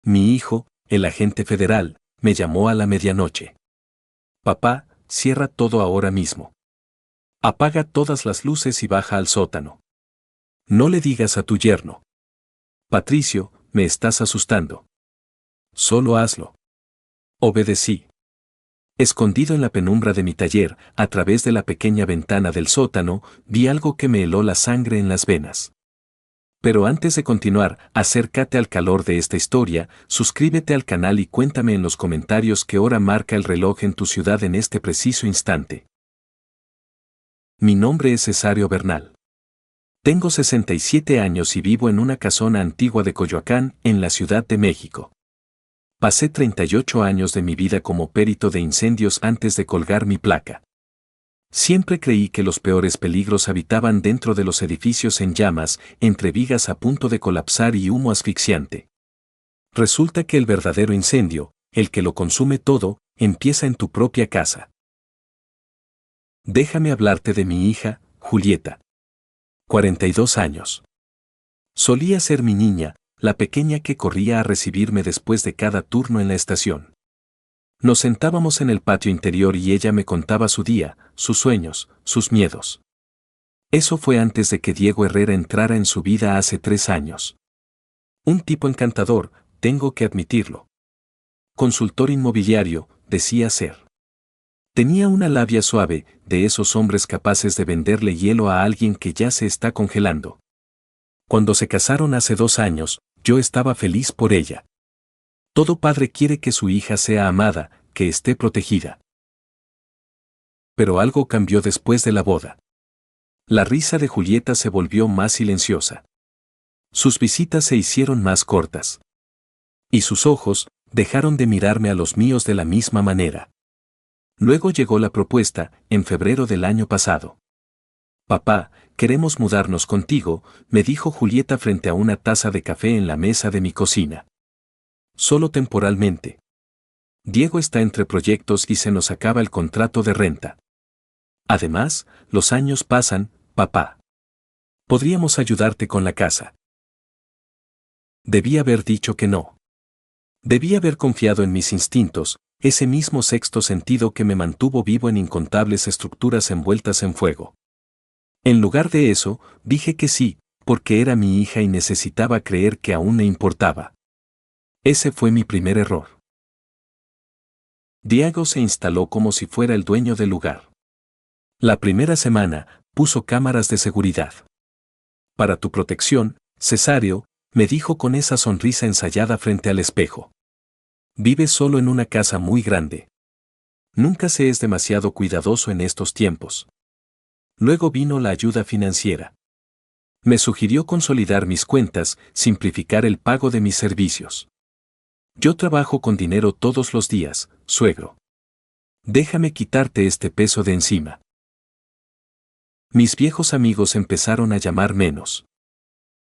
Mi hijo, el agente federal, me llamó a la medianoche. Papá, cierra todo ahora mismo. Apaga todas las luces y baja al sótano. No le digas a tu yerno. Patricio, me estás asustando. Solo hazlo. Obedecí. Escondido en la penumbra de mi taller, a través de la pequeña ventana del sótano, vi algo que me heló la sangre en las venas. Pero antes de continuar, acércate al calor de esta historia, suscríbete al canal y cuéntame en los comentarios qué hora marca el reloj en tu ciudad en este preciso instante. Mi nombre es Cesario Bernal. Tengo 67 años y vivo en una casona antigua de Coyoacán, en la Ciudad de México. Pasé 38 años de mi vida como perito de incendios antes de colgar mi placa. Siempre creí que los peores peligros habitaban dentro de los edificios en llamas, entre vigas a punto de colapsar y humo asfixiante. Resulta que el verdadero incendio, el que lo consume todo, empieza en tu propia casa. Déjame hablarte de mi hija, Julieta. 42 años. Solía ser mi niña, la pequeña que corría a recibirme después de cada turno en la estación. Nos sentábamos en el patio interior y ella me contaba su día, sus sueños, sus miedos. Eso fue antes de que Diego Herrera entrara en su vida hace 3 años. Un tipo encantador, tengo que admitirlo. Consultor inmobiliario, decía ser. Tenía una labia suave, de esos hombres capaces de venderle hielo a alguien que ya se está congelando. Cuando se casaron hace 2 años, yo estaba feliz por ella. Todo padre quiere que su hija sea amada, que esté protegida. Pero algo cambió después de la boda. La risa de Julieta se volvió más silenciosa. Sus visitas se hicieron más cortas. Y sus ojos dejaron de mirarme a los míos de la misma manera. Luego llegó la propuesta, en febrero del año pasado. Papá, queremos mudarnos contigo, me dijo Julieta frente a una taza de café en la mesa de mi cocina. Solo temporalmente. Diego está entre proyectos y se nos acaba el contrato de renta. Además, los años pasan, papá. Podríamos ayudarte con la casa. Debí haber dicho que no. Debí haber confiado en mis instintos, ese mismo sexto sentido que me mantuvo vivo en incontables estructuras envueltas en fuego. En lugar de eso, dije que sí, porque era mi hija y necesitaba creer que aún me importaba. Ese fue mi primer error. Diego se instaló como si fuera el dueño del lugar. La primera semana, puso cámaras de seguridad. Para tu protección, Cesario, me dijo con esa sonrisa ensayada frente al espejo. Vives solo en una casa muy grande. Nunca se es demasiado cuidadoso en estos tiempos. Luego vino la ayuda financiera. Me sugirió consolidar mis cuentas, simplificar el pago de mis servicios. Yo trabajo con dinero todos los días, suegro. Déjame quitarte este peso de encima. Mis viejos amigos empezaron a llamar menos.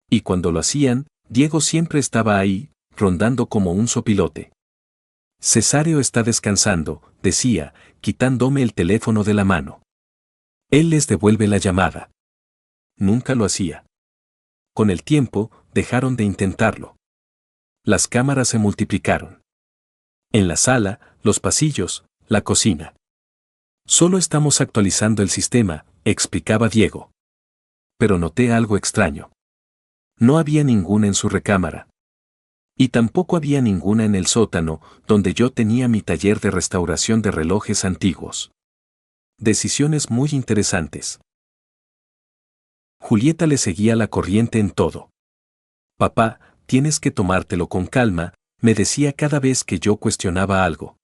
Y cuando lo hacían, Diego siempre estaba ahí, rondando como un sopilote. Cesario está descansando, decía, quitándome el teléfono de la mano. Él les devuelve la llamada. Nunca lo hacía. Con el tiempo, dejaron de intentarlo. Las cámaras se multiplicaron. En la sala, los pasillos, la cocina. Solo estamos actualizando el sistema, explicaba Diego. Pero noté algo extraño. No había ninguna en su recámara. Y tampoco había ninguna en el sótano, donde yo tenía mi taller de restauración de relojes antiguos. Decisiones muy interesantes. Julieta le seguía la corriente en todo. Papá, tienes que tomártelo con calma, me decía cada vez que yo cuestionaba algo.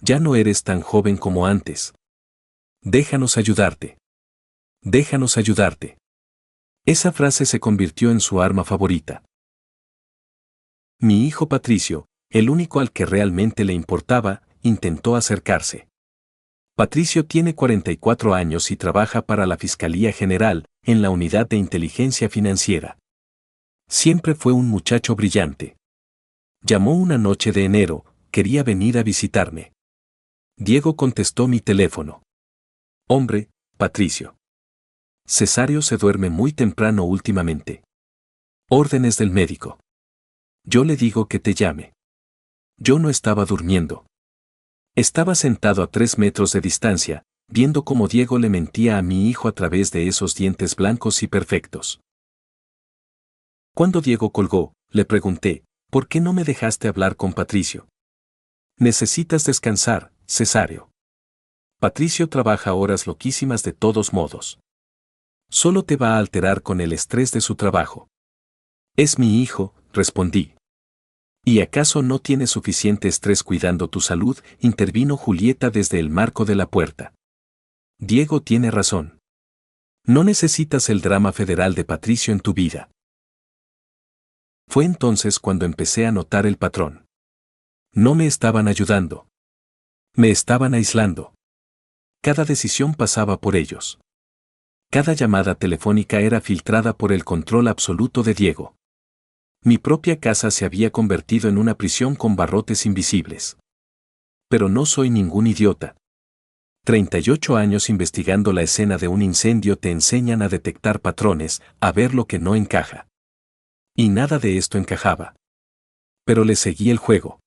Ya no eres tan joven como antes. Déjanos ayudarte. Déjanos ayudarte. Esa frase se convirtió en su arma favorita. Mi hijo Patricio, el único al que realmente le importaba, intentó acercarse. Patricio tiene 44 años y trabaja para la Fiscalía General, en la Unidad de Inteligencia Financiera. Siempre fue un muchacho brillante. Llamó una noche de enero, quería venir a visitarme. Diego contestó mi teléfono. Hombre, Patricio. Cesario se duerme muy temprano últimamente. Órdenes del médico. Yo le digo que te llame. Yo no estaba durmiendo. Estaba sentado a 3 metros de distancia, viendo cómo Diego le mentía a mi hijo a través de esos dientes blancos y perfectos. Cuando Diego colgó, le pregunté, ¿por qué no me dejaste hablar con Patricio? Necesitas descansar, Cesario. Patricio trabaja horas loquísimas de todos modos. Solo te va a alterar con el estrés de su trabajo. Es mi hijo, respondí. ¿Y acaso no tienes suficiente estrés cuidando tu salud?, intervino Julieta desde el marco de la puerta. Diego tiene razón. No necesitas el drama federal de Patricio en tu vida. Fue entonces cuando empecé a notar el patrón. No me estaban ayudando. Me estaban aislando. Cada decisión pasaba por ellos. Cada llamada telefónica era filtrada por el control absoluto de Diego. Mi propia casa se había convertido en una prisión con barrotes invisibles. Pero no soy ningún idiota. 38 años investigando la escena de un incendio te enseñan a detectar patrones, a ver lo que no encaja. Y nada de esto encajaba. Pero le seguí el juego.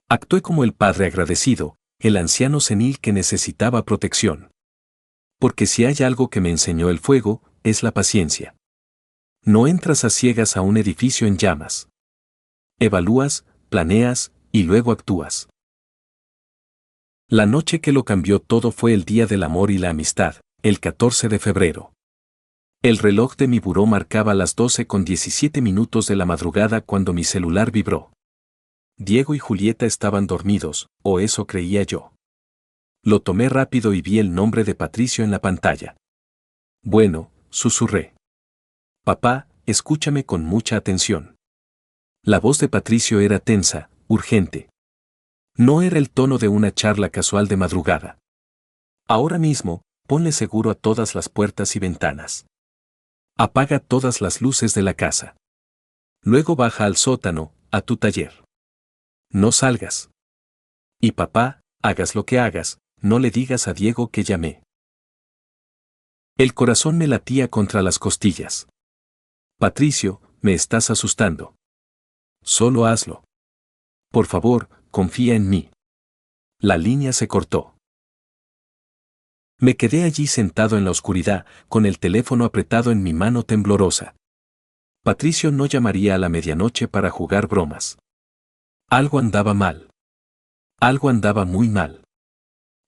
Actué como el padre agradecido, el anciano senil que necesitaba protección. Porque si hay algo que me enseñó el fuego, es la paciencia. No entras a ciegas a un edificio en llamas. Evalúas, planeas, y luego actúas. La noche que lo cambió todo fue el Día del Amor y la Amistad, el 14 de febrero. El reloj de mi buró marcaba las 12:17 de la madrugada cuando mi celular vibró. Diego y Julieta estaban dormidos, o eso creía yo. Lo tomé rápido y vi el nombre de Patricio en la pantalla. Bueno, susurré. Papá, escúchame con mucha atención. La voz de Patricio era tensa, urgente. No era el tono de una charla casual de madrugada. Ahora mismo, ponle seguro a todas las puertas y ventanas. Apaga todas las luces de la casa. Luego baja al sótano, a tu taller. No salgas. Y papá, hagas lo que hagas, no le digas a Diego que llamé. El corazón me latía contra las costillas. Patricio, me estás asustando. Solo hazlo. Por favor, confía en mí. La línea se cortó. Me quedé allí sentado en la oscuridad, con el teléfono apretado en mi mano temblorosa. Patricio no llamaría a la medianoche para jugar bromas. Algo andaba mal. Algo andaba muy mal.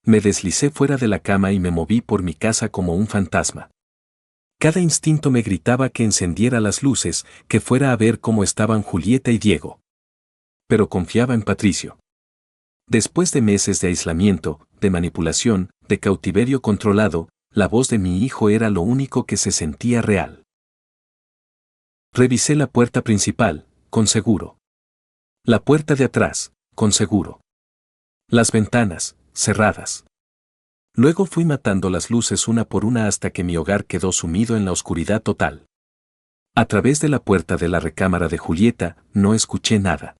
Me deslicé fuera de la cama y me moví por mi casa como un fantasma. Cada instinto me gritaba que encendiera las luces, que fuera a ver cómo estaban Julieta y Diego. Pero confiaba en Patricio. Después de meses de aislamiento, de manipulación, de cautiverio controlado, la voz de mi hijo era lo único que se sentía real. Revisé la puerta principal, con seguro. La puerta de atrás, con seguro. Las ventanas, cerradas. Luego fui matando las luces una por una hasta que mi hogar quedó sumido en la oscuridad total. A través de la puerta de la recámara de Julieta, no escuché nada.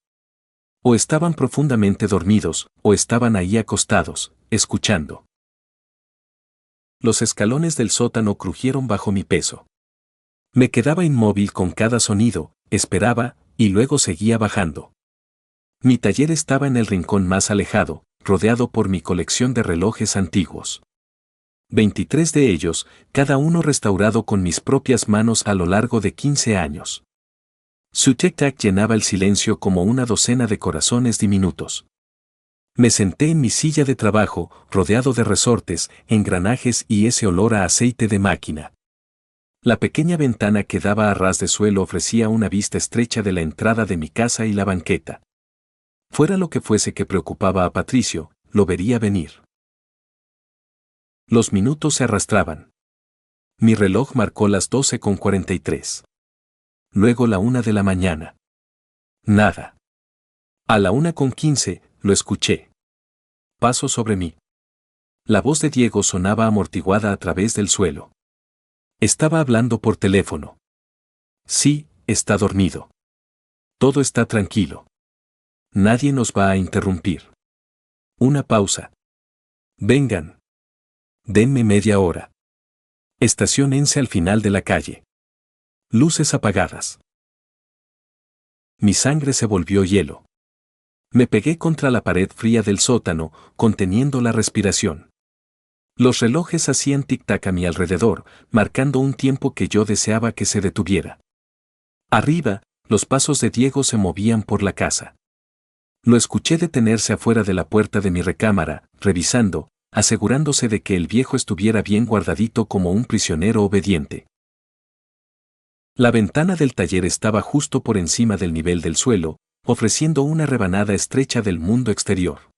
O estaban profundamente dormidos, o estaban ahí acostados, escuchando. Los escalones del sótano crujieron bajo mi peso. Me quedaba inmóvil con cada sonido, esperaba, y luego seguía bajando. Mi taller estaba en el rincón más alejado, rodeado por mi colección de relojes antiguos. 23 de ellos, cada uno restaurado con mis propias manos a lo largo de 15 años. Su tic-tac llenaba el silencio como una docena de corazones diminutos. Me senté en mi silla de trabajo, rodeado de resortes, engranajes y ese olor a aceite de máquina. La pequeña ventana que daba a ras de suelo ofrecía una vista estrecha de la entrada de mi casa y la banqueta. Fuera lo que fuese que preocupaba a Patricio, lo vería venir. Los minutos se arrastraban. Mi reloj marcó las 12:43. Luego la 1 de la mañana. Nada. A la 1:15, lo escuché. Paso sobre mí. La voz de Diego sonaba amortiguada a través del suelo. Estaba hablando por teléfono. Sí, está dormido. Todo está tranquilo. Nadie nos va a interrumpir. Una pausa. Vengan. Denme media hora. Estaciónense al final de la calle. Luces apagadas. Mi sangre se volvió hielo. Me pegué contra la pared fría del sótano, conteniendo la respiración. Los relojes hacían tic-tac a mi alrededor, marcando un tiempo que yo deseaba que se detuviera. Arriba, los pasos de Diego se movían por la casa. Lo escuché detenerse afuera de la puerta de mi recámara, revisando, asegurándose de que el viejo estuviera bien guardadito como un prisionero obediente. La ventana del taller estaba justo por encima del nivel del suelo, ofreciendo una rebanada estrecha del mundo exterior.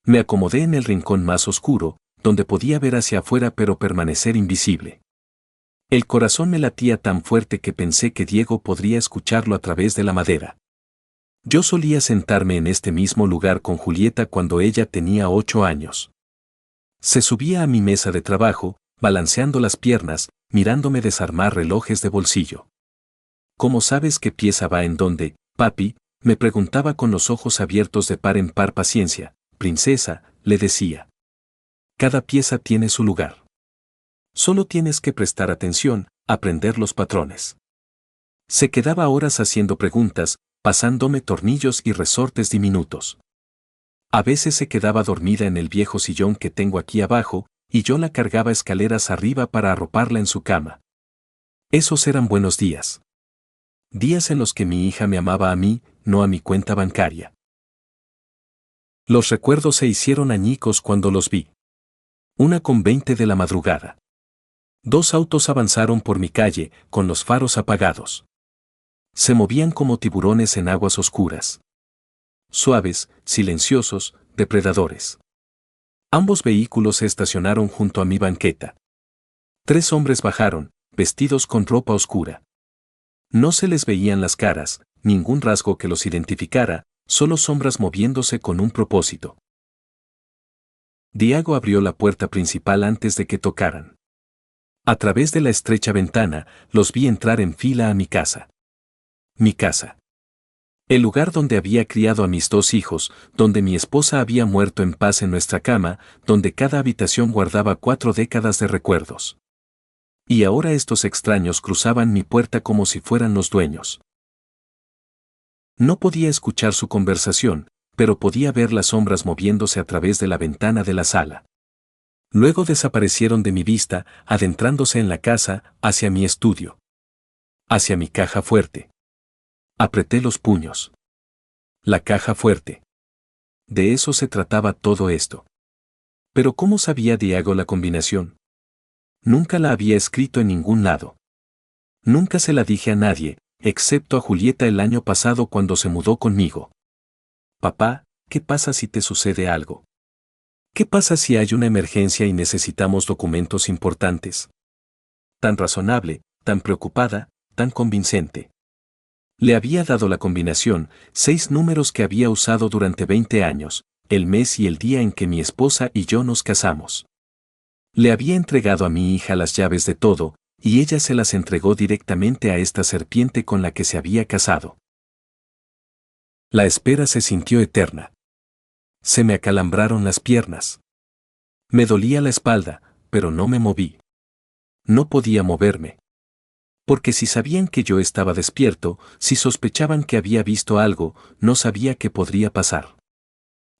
Me acomodé en el rincón más oscuro, donde podía ver hacia afuera pero permanecer invisible. El corazón me latía tan fuerte que pensé que Diego podría escucharlo a través de la madera. Yo solía sentarme en este mismo lugar con Julieta cuando ella tenía 8 años. Se subía a mi mesa de trabajo, balanceando las piernas, mirándome desarmar relojes de bolsillo. ¿Cómo sabes qué pieza va en dónde, papi? Me preguntaba con los ojos abiertos de par en par. Paciencia, princesa, le decía. Cada pieza tiene su lugar. Solo tienes que prestar atención, aprender los patrones. Se quedaba horas haciendo preguntas, pasándome tornillos y resortes diminutos. A veces se quedaba dormida en el viejo sillón que tengo aquí abajo, y yo la cargaba escaleras arriba para arroparla en su cama. Esos eran buenos días. Días en los que mi hija me amaba a mí, no a mi cuenta bancaria. Los recuerdos se hicieron añicos cuando los vi. 1:20 de la madrugada. 2 autos avanzaron por mi calle, con los faros apagados. Se movían como tiburones en aguas oscuras. Suaves, silenciosos, depredadores. Ambos vehículos se estacionaron junto a mi banqueta. 3 hombres bajaron, vestidos con ropa oscura. No se les veían las caras, ningún rasgo que los identificara, solo sombras moviéndose con un propósito. Diego abrió la puerta principal antes de que tocaran. A través de la estrecha ventana, los vi entrar en fila a mi casa. Mi casa. El lugar donde había criado a mis 2 hijos, donde mi esposa había muerto en paz en nuestra cama, donde cada habitación guardaba 4 décadas de recuerdos. Y ahora estos extraños cruzaban mi puerta como si fueran los dueños. No podía escuchar su conversación, pero podía ver las sombras moviéndose a través de la ventana de la sala. Luego desaparecieron de mi vista, adentrándose en la casa, hacia mi estudio. Hacia mi caja fuerte. Apreté los puños. La caja fuerte. De eso se trataba todo esto. Pero ¿cómo sabía Diego la combinación? Nunca la había escrito en ningún lado. Nunca se la dije a nadie, excepto a Julieta el año pasado cuando se mudó conmigo. Papá, ¿qué pasa si te sucede algo? ¿Qué pasa si hay una emergencia y necesitamos documentos importantes? Tan razonable, tan preocupada, tan convincente. Le había dado la combinación, 6 números que había usado durante 20 años, el mes y el día en que mi esposa y yo nos casamos. Le había entregado a mi hija las llaves de todo, y ella se las entregó directamente a esta serpiente con la que se había casado. La espera se sintió eterna. Se me acalambraron las piernas. Me dolía la espalda, pero no me moví. No podía moverme. Porque si sabían que yo estaba despierto, si sospechaban que había visto algo, no sabía qué podría pasar.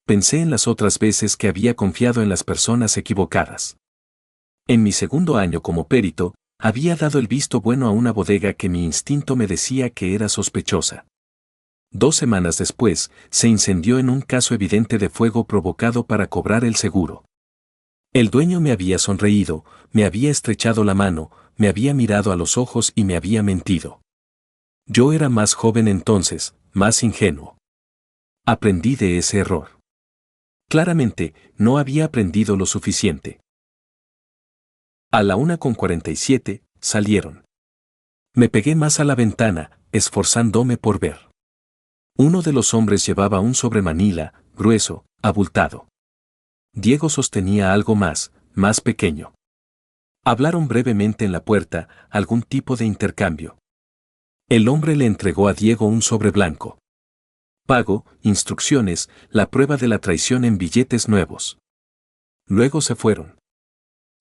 Pensé en las otras veces que había confiado en las personas equivocadas. En mi segundo año como perito, había dado el visto bueno a una bodega que mi instinto me decía que era sospechosa. 2 semanas después, se incendió en un caso evidente de fuego provocado para cobrar el seguro. El dueño me había sonreído, me había estrechado la mano, me había mirado a los ojos y me había mentido. Yo era más joven entonces, más ingenuo. Aprendí de ese error. Claramente, no había aprendido lo suficiente. A la 1:47, salieron. Me pegué más a la ventana, esforzándome por ver. Uno de los hombres llevaba un sobremanila, grueso, abultado. Diego sostenía algo más pequeño. Hablaron brevemente en la puerta, algún tipo de intercambio. El hombre le entregó a Diego un sobre blanco. Pago, instrucciones, la prueba de la traición en billetes nuevos. Luego se fueron.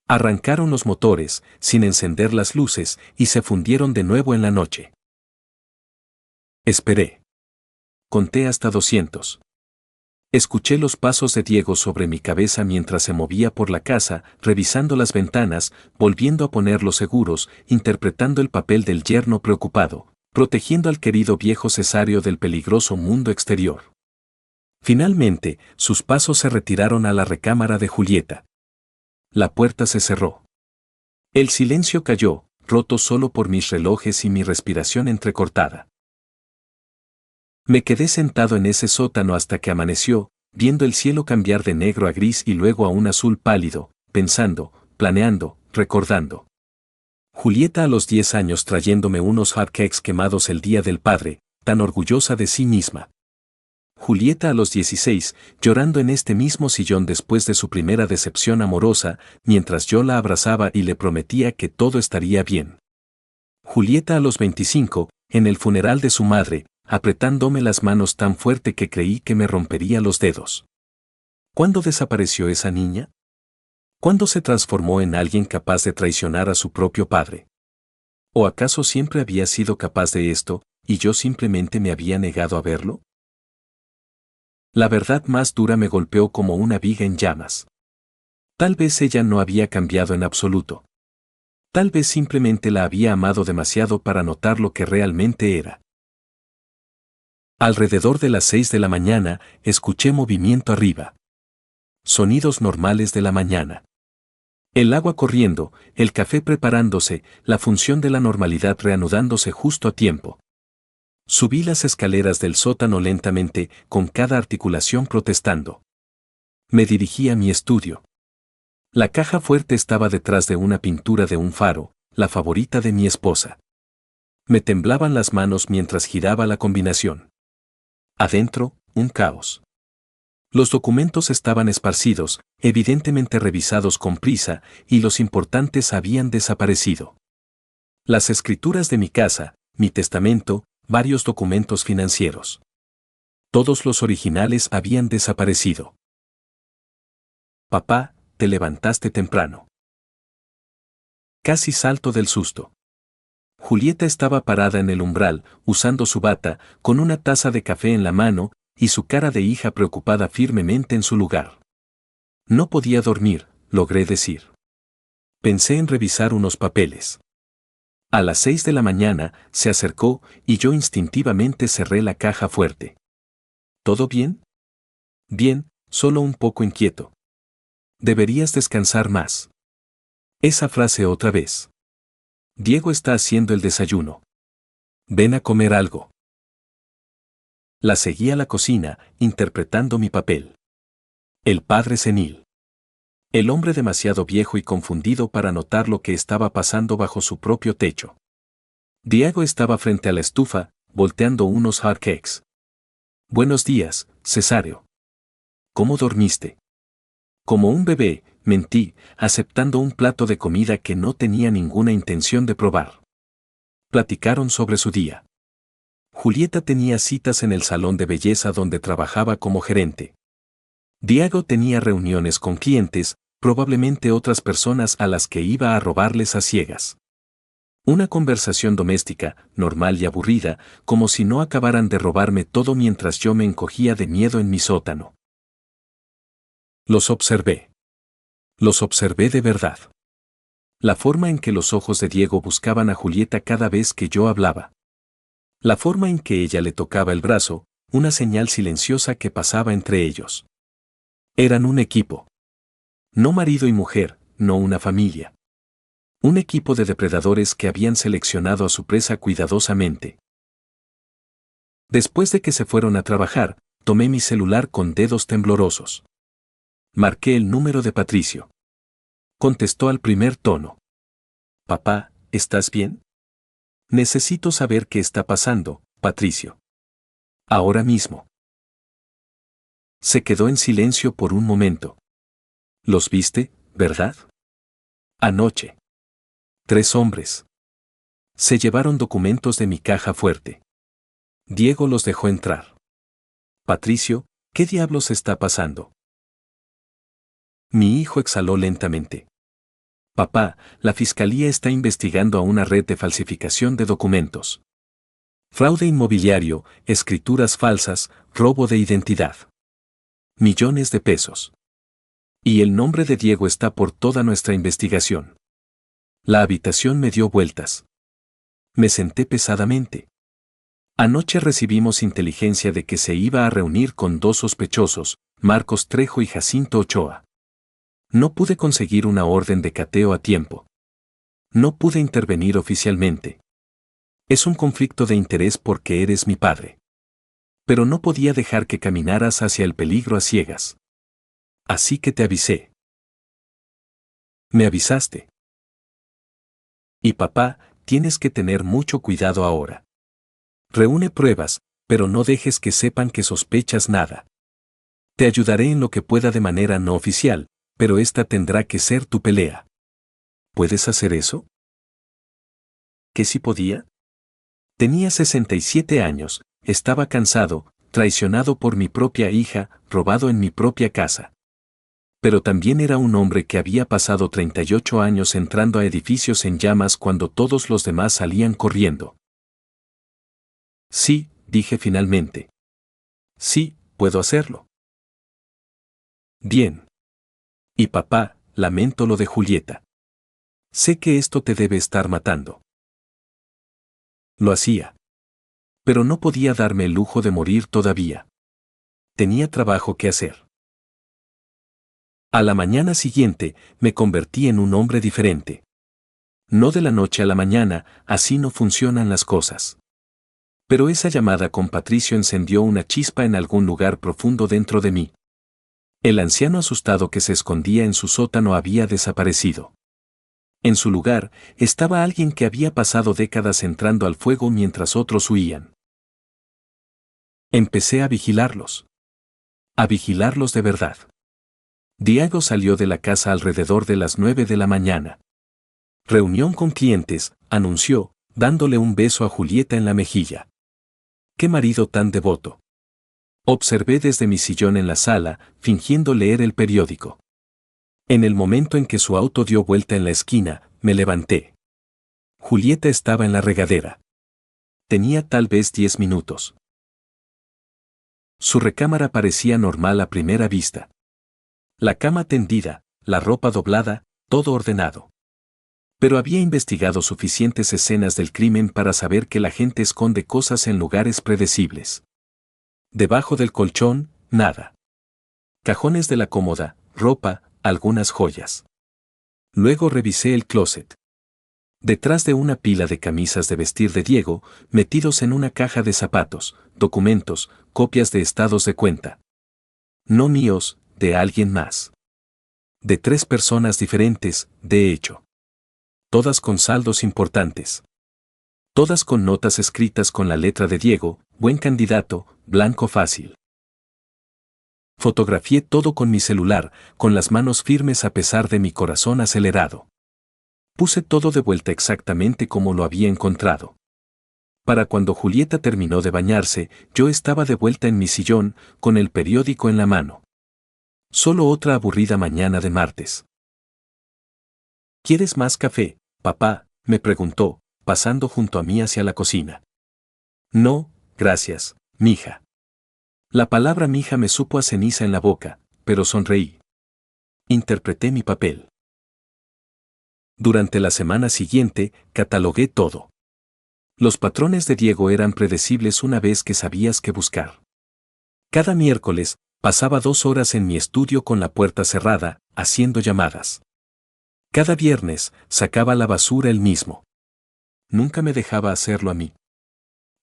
Arrancaron los motores, sin encender las luces, y se fundieron de nuevo en la noche. Esperé. conté hasta 200. Escuché los pasos de Diego sobre mi cabeza mientras se movía por la casa, revisando las ventanas, volviendo a poner los seguros, interpretando el papel del yerno preocupado, protegiendo al querido viejo Cesario del peligroso mundo exterior. Finalmente, sus pasos se retiraron a la recámara de Julieta. La puerta se cerró. El silencio cayó, roto solo por mis relojes y mi respiración entrecortada. Me quedé sentado en ese sótano hasta que amaneció, viendo el cielo cambiar de negro a gris y luego a un azul pálido, pensando, planeando, recordando. Julieta a los 10 años trayéndome unos hotcakes quemados el día del padre, tan orgullosa de sí misma. Julieta a los 16, llorando en este mismo sillón después de su primera decepción amorosa, mientras yo la abrazaba y le prometía que todo estaría bien. Julieta a los 25, en el funeral de su madre, apretándome las manos tan fuerte que creí que me rompería los dedos. ¿Cuándo desapareció esa niña? ¿Cuándo se transformó en alguien capaz de traicionar a su propio padre? ¿O acaso siempre había sido capaz de esto, y yo simplemente me había negado a verlo? La verdad más dura me golpeó como una viga en llamas. Tal vez ella no había cambiado en absoluto. Tal vez simplemente la había amado demasiado para notar lo que realmente era. Alrededor de las 6 de la mañana, escuché movimiento arriba. Sonidos normales de la mañana. El agua corriendo, el café preparándose, la función de la normalidad reanudándose justo a tiempo. Subí las escaleras del sótano lentamente, con cada articulación protestando. Me dirigí a mi estudio. La caja fuerte estaba detrás de una pintura de un faro, la favorita de mi esposa. Me temblaban las manos mientras giraba la combinación. Adentro, un caos. Los documentos estaban esparcidos, evidentemente revisados con prisa, y los importantes habían desaparecido. Las escrituras de mi casa, mi testamento, varios documentos financieros. Todos los originales habían desaparecido. Papá, te levantaste temprano. Casi salto del susto. Julieta estaba parada en el umbral, usando su bata, con una taza de café en la mano, y su cara de hija preocupada firmemente en su lugar. No podía dormir, logré decir. Pensé en revisar unos papeles. A las 6 de la mañana, se acercó, y yo instintivamente cerré la caja fuerte. ¿Todo bien? Bien, solo un poco inquieto. Deberías descansar más. Esa frase otra vez. Diego está haciendo el desayuno. Ven a comer algo. La seguí a la cocina, interpretando mi papel. El padre senil. El hombre demasiado viejo y confundido para notar lo que estaba pasando bajo su propio techo. Diego estaba frente a la estufa, volteando unos hotcakes. Buenos días, Cesario. ¿Cómo dormiste? Como un bebé, mentí, aceptando un plato de comida que no tenía ninguna intención de probar. Platicaron sobre su día. Julieta tenía citas en el salón de belleza donde trabajaba como gerente. Diego tenía reuniones con clientes, probablemente otras personas a las que iba a robarles a ciegas. Una conversación doméstica, normal y aburrida, como si no acabaran de robarme todo mientras yo me encogía de miedo en mi sótano. Los observé. Los observé de verdad. La forma en que los ojos de Diego buscaban a Julieta cada vez que yo hablaba. La forma en que ella le tocaba el brazo, una señal silenciosa que pasaba entre ellos. Eran un equipo. No marido y mujer, no una familia. Un equipo de depredadores que habían seleccionado a su presa cuidadosamente. Después de que se fueron a trabajar, tomé mi celular con dedos temblorosos. Marqué el número de Patricio. Contestó al primer tono. Papá, ¿estás bien? Necesito saber qué está pasando, Patricio. Ahora mismo. Se quedó en silencio por un momento. ¿Los viste, verdad? Anoche. 3 hombres. Se llevaron documentos de mi caja fuerte. Diego los dejó entrar. Patricio, ¿qué diablos está pasando? Mi hijo exhaló lentamente. Papá, la fiscalía está investigando a una red de falsificación de documentos. Fraude inmobiliario, escrituras falsas, robo de identidad. Millones de pesos. Y el nombre de Diego está por toda nuestra investigación. La habitación me dio vueltas. Me senté pesadamente. Anoche recibimos inteligencia de que se iba a reunir con dos sospechosos, Marcos Trejo y Jacinto Ochoa. No pude conseguir una orden de cateo a tiempo. No pude intervenir oficialmente. Es un conflicto de interés porque eres mi padre. Pero no podía dejar que caminaras hacia el peligro a ciegas. Así que te avisé. Me avisaste. Y papá, tienes que tener mucho cuidado ahora. Reúne pruebas, pero no dejes que sepan que sospechas nada. Te ayudaré en lo que pueda de manera no oficial, pero esta tendrá que ser tu pelea. ¿Puedes hacer eso? ¿Qué si podía? Tenía 67 años, estaba cansado, traicionado por mi propia hija, robado en mi propia casa. Pero también era un hombre que había pasado 38 años entrando a edificios en llamas cuando todos los demás salían corriendo. Sí, dije finalmente. Sí, puedo hacerlo. Bien. Y papá, lamento lo de Julieta. Sé que esto te debe estar matando. Lo hacía. Pero no podía darme el lujo de morir todavía. Tenía trabajo que hacer. A la mañana siguiente, me convertí en un hombre diferente. No de la noche a la mañana, así no funcionan las cosas. Pero esa llamada con Patricio encendió una chispa en algún lugar profundo dentro de mí. El anciano asustado que se escondía en su sótano había desaparecido. En su lugar, estaba alguien que había pasado décadas entrando al fuego mientras otros huían. Empecé a vigilarlos. A vigilarlos de verdad. Diego salió de la casa alrededor de las 9 de la mañana. Reunión con clientes, anunció, dándole un beso a Julieta en la mejilla. ¡Qué marido tan devoto! Observé desde mi sillón en la sala, fingiendo leer el periódico. En el momento en que su auto dio vuelta en la esquina, me levanté. Julieta estaba en la regadera. Tenía tal vez 10 minutos. Su recámara parecía normal a primera vista. La cama tendida, la ropa doblada, todo ordenado. Pero había investigado suficientes escenas del crimen para saber que la gente esconde cosas en lugares predecibles. Debajo del colchón, nada. Cajones de la cómoda, ropa, algunas joyas. Luego revisé el closet. Detrás de una pila de camisas de vestir de Diego, metidos en una caja de zapatos, documentos, copias de estados de cuenta. No míos, de alguien más. De 3 personas diferentes, de hecho. Todas con saldos importantes. Todas con notas escritas con la letra de Diego, buen candidato, blanco fácil. Fotografié todo con mi celular, con las manos firmes a pesar de mi corazón acelerado. Puse todo de vuelta exactamente como lo había encontrado. Para cuando Julieta terminó de bañarse, yo estaba de vuelta en mi sillón, con el periódico en la mano. Solo otra aburrida mañana de martes. ¿Quieres más café, papá?, me preguntó, pasando junto a mí hacia la cocina. No, gracias, mija. La palabra mija me supo a ceniza en la boca, pero sonreí. Interpreté mi papel. Durante la semana siguiente, catalogué todo. Los patrones de Diego eran predecibles una vez que sabías qué buscar. Cada miércoles, pasaba 2 horas en mi estudio con la puerta cerrada, haciendo llamadas. Cada viernes, sacaba la basura él mismo. Nunca me dejaba hacerlo a mí.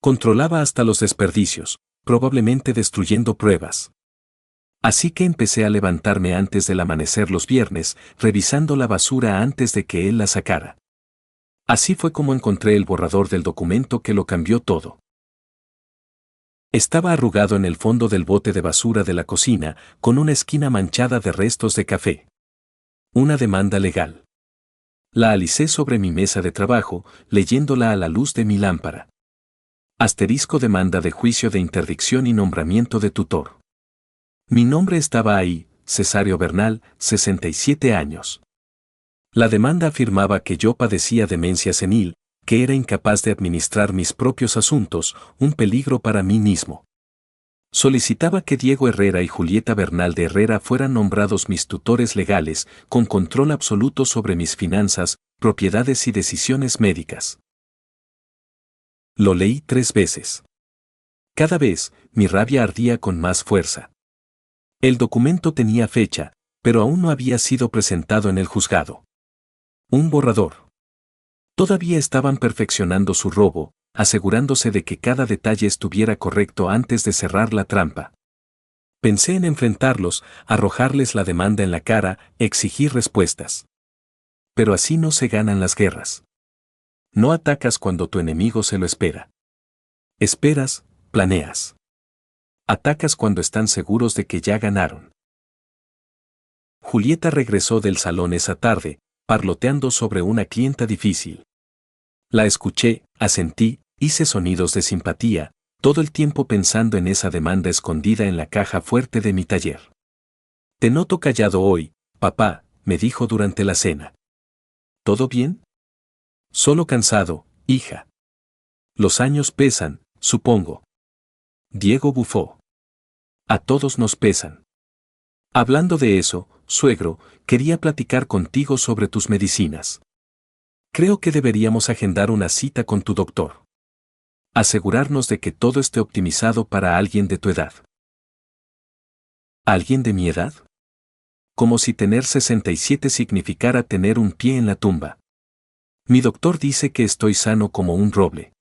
Controlaba hasta los desperdicios, probablemente destruyendo pruebas. Así que empecé a levantarme antes del amanecer los viernes, revisando la basura antes de que él la sacara. Así fue como encontré el borrador del documento que lo cambió todo. Estaba arrugado en el fondo del bote de basura de la cocina, con una esquina manchada de restos de café. Una demanda legal. La alicé sobre mi mesa de trabajo, leyéndola a la luz de mi lámpara. Asterisco demanda de juicio de interdicción y nombramiento de tutor. Mi nombre estaba ahí, Cesario Bernal, 67 años. La demanda afirmaba que yo padecía demencia senil, que era incapaz de administrar mis propios asuntos, un peligro para mí mismo. Solicitaba que Diego Herrera y Julieta Bernal de Herrera fueran nombrados mis tutores legales, con control absoluto sobre mis finanzas, propiedades y decisiones médicas. Lo leí 3 veces. Cada vez, mi rabia ardía con más fuerza. El documento tenía fecha, pero aún no había sido presentado en el juzgado. Un borrador. Todavía estaban perfeccionando su robo, asegurándose de que cada detalle estuviera correcto antes de cerrar la trampa. Pensé en enfrentarlos, arrojarles la demanda en la cara, exigir respuestas. Pero así no se ganan las guerras. No atacas cuando tu enemigo se lo espera. Esperas, planeas. Atacas cuando están seguros de que ya ganaron. Julieta regresó del salón esa tarde, parloteando sobre una clienta difícil. La escuché, asentí, hice sonidos de simpatía, todo el tiempo pensando en esa demanda escondida en la caja fuerte de mi taller. Te noto callado hoy, papá, me dijo durante la cena. ¿Todo bien? Solo cansado, hija. Los años pesan, supongo. Diego bufó. A todos nos pesan. Hablando de eso, suegro, quería platicar contigo sobre tus medicinas. Creo que deberíamos agendar una cita con tu doctor. Asegurarnos de que todo esté optimizado para alguien de tu edad. ¿Alguien de mi edad? Como si tener 67 significara tener un pie en la tumba. Mi doctor dice que estoy sano como un roble.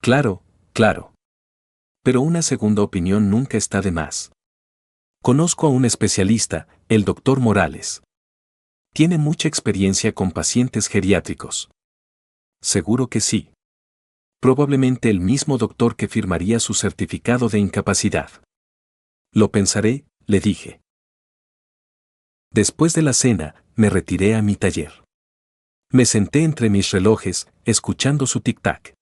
Claro, claro. Pero una segunda opinión nunca está de más. Conozco a un especialista, el doctor Morales. Tiene mucha experiencia con pacientes geriátricos. Seguro que sí. Probablemente el mismo doctor que firmaría su certificado de incapacidad. Lo pensaré, le dije. Después de la cena, me retiré a mi taller. Me senté entre mis relojes, escuchando su tic-tac.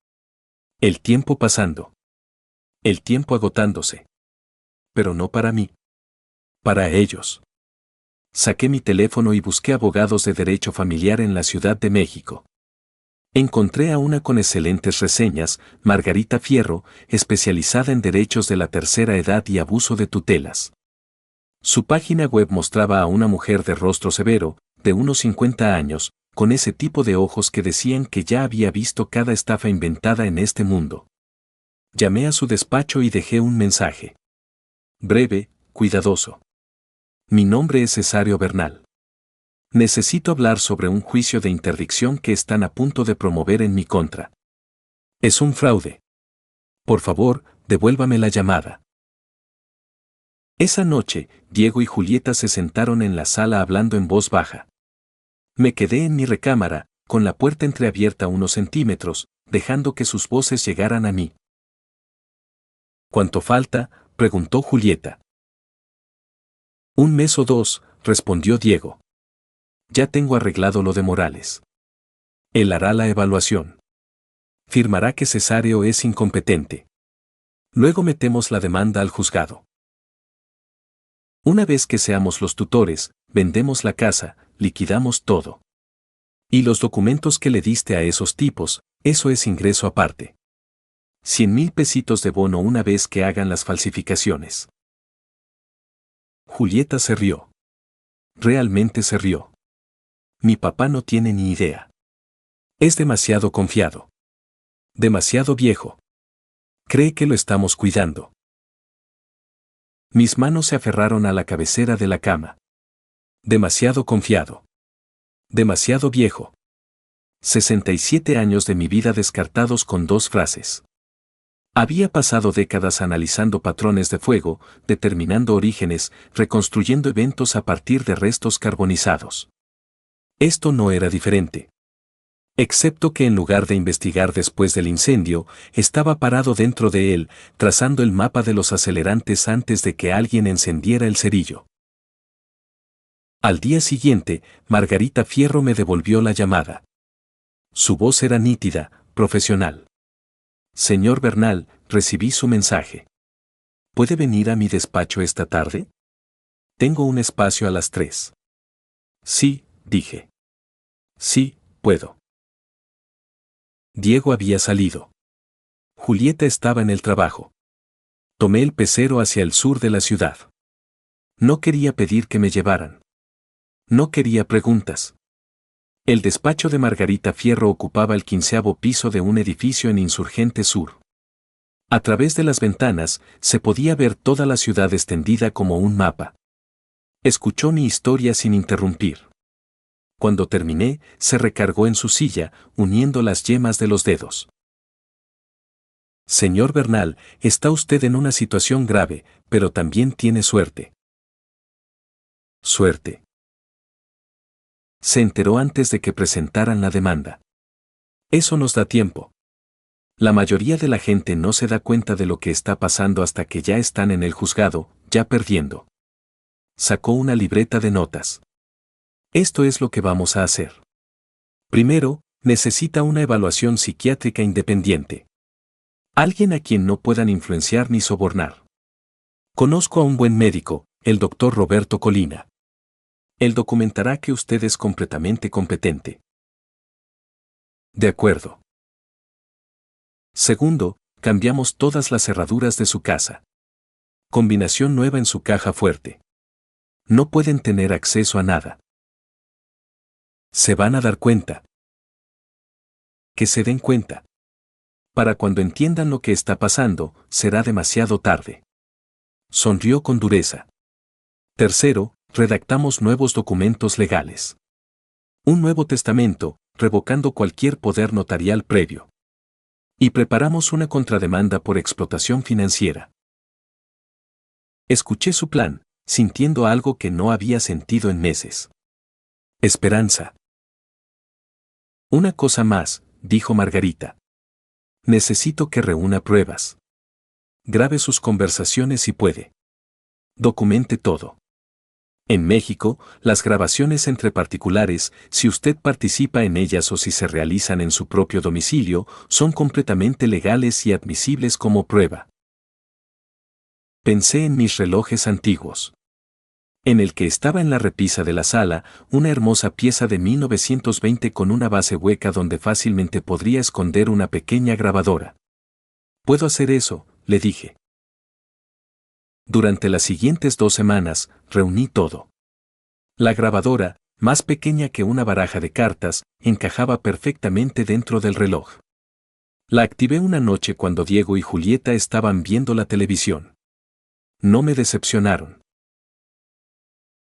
El tiempo pasando. El tiempo agotándose. Pero no para mí. Para ellos. Saqué mi teléfono y busqué abogados de derecho familiar en la Ciudad de México. Encontré a una con excelentes reseñas, Margarita Fierro, especializada en derechos de la tercera edad y abuso de tutelas. Su página web mostraba a una mujer de rostro severo, de unos 50 años, con ese tipo de ojos que decían que ya había visto cada estafa inventada en este mundo. Llamé a su despacho y dejé un mensaje. Breve, cuidadoso. Mi nombre es Cesario Bernal. Necesito hablar sobre un juicio de interdicción que están a punto de promover en mi contra. Es un fraude. Por favor, devuélvame la llamada. Esa noche, Diego y Julieta se sentaron en la sala hablando en voz baja. Me quedé en mi recámara, con la puerta entreabierta unos centímetros, dejando que sus voces llegaran a mí. ¿Cuánto falta?, preguntó Julieta. 1 mes o 2, respondió Diego. Ya tengo arreglado lo de Morales. Él hará la evaluación. Firmará que Cesario es incompetente. Luego metemos la demanda al juzgado. Una vez que seamos los tutores, vendemos la casa, liquidamos todo. Y los documentos que le diste a esos tipos, eso es ingreso aparte. 100,000 pesitos de bono una vez que hagan las falsificaciones. Julieta se rió. Realmente se rió. Mi papá no tiene ni idea. Es demasiado confiado. Demasiado viejo. Cree que lo estamos cuidando. Mis manos se aferraron a la cabecera de la cama. Demasiado confiado. Demasiado viejo. 67 años de mi vida descartados con 2 frases. Había pasado décadas analizando patrones de fuego, determinando orígenes, reconstruyendo eventos a partir de restos carbonizados. Esto no era diferente. Excepto que en lugar de investigar después del incendio, estaba parado dentro de él, trazando el mapa de los acelerantes antes de que alguien encendiera el cerillo. Al día siguiente, Margarita Fierro me devolvió la llamada. Su voz era nítida, profesional. Señor Bernal, recibí su mensaje. ¿Puede venir a mi despacho esta tarde? Tengo un espacio a las 3. Sí, dije. Sí, puedo. Diego había salido. Julieta estaba en el trabajo. Tomé el pecero hacia el sur de la ciudad. No quería pedir que me llevaran. No quería preguntas. El despacho de Margarita Fierro ocupaba el 15º piso de un edificio en Insurgente Sur. A través de las ventanas se podía ver toda la ciudad extendida como un mapa. Escuchó mi historia sin interrumpir. Cuando terminé, se recargó en su silla, uniendo las yemas de los dedos. Señor Bernal, está usted en una situación grave, pero también tiene suerte. Suerte. Se enteró antes de que presentaran la demanda. Eso nos da tiempo. La mayoría de la gente no se da cuenta de lo que está pasando hasta que ya están en el juzgado, ya perdiendo. Sacó una libreta de notas. Esto es lo que vamos a hacer. Primero, necesita una evaluación psiquiátrica independiente. Alguien a quien no puedan influenciar ni sobornar. Conozco a un buen médico, el doctor Roberto Colina. Él documentará que usted es completamente competente. De acuerdo. Segundo, cambiamos todas las cerraduras de su casa. Combinación nueva en su caja fuerte. No pueden tener acceso a nada. Se van a dar cuenta. Que se den cuenta. Para cuando entiendan lo que está pasando, será demasiado tarde. Sonrió con dureza. Tercero, redactamos nuevos documentos legales. Un nuevo testamento, revocando cualquier poder notarial previo. Y preparamos una contrademanda por explotación financiera. Escuché su plan, sintiendo algo que no había sentido en meses. Esperanza. Una cosa más, dijo Margarita. Necesito que reúna pruebas. Grabe sus conversaciones si puede. Documente todo. En México, las grabaciones entre particulares, si usted participa en ellas o si se realizan en su propio domicilio, son completamente legales y admisibles como prueba. Pensé en mis relojes antiguos. En el que estaba en la repisa de la sala, una hermosa pieza de 1920 con una base hueca donde fácilmente podría esconder una pequeña grabadora. Puedo hacer eso, le dije. Durante las siguientes 2 semanas, reuní todo. La grabadora, más pequeña que una baraja de cartas, encajaba perfectamente dentro del reloj. La activé una noche cuando Diego y Julieta estaban viendo la televisión. No me decepcionaron.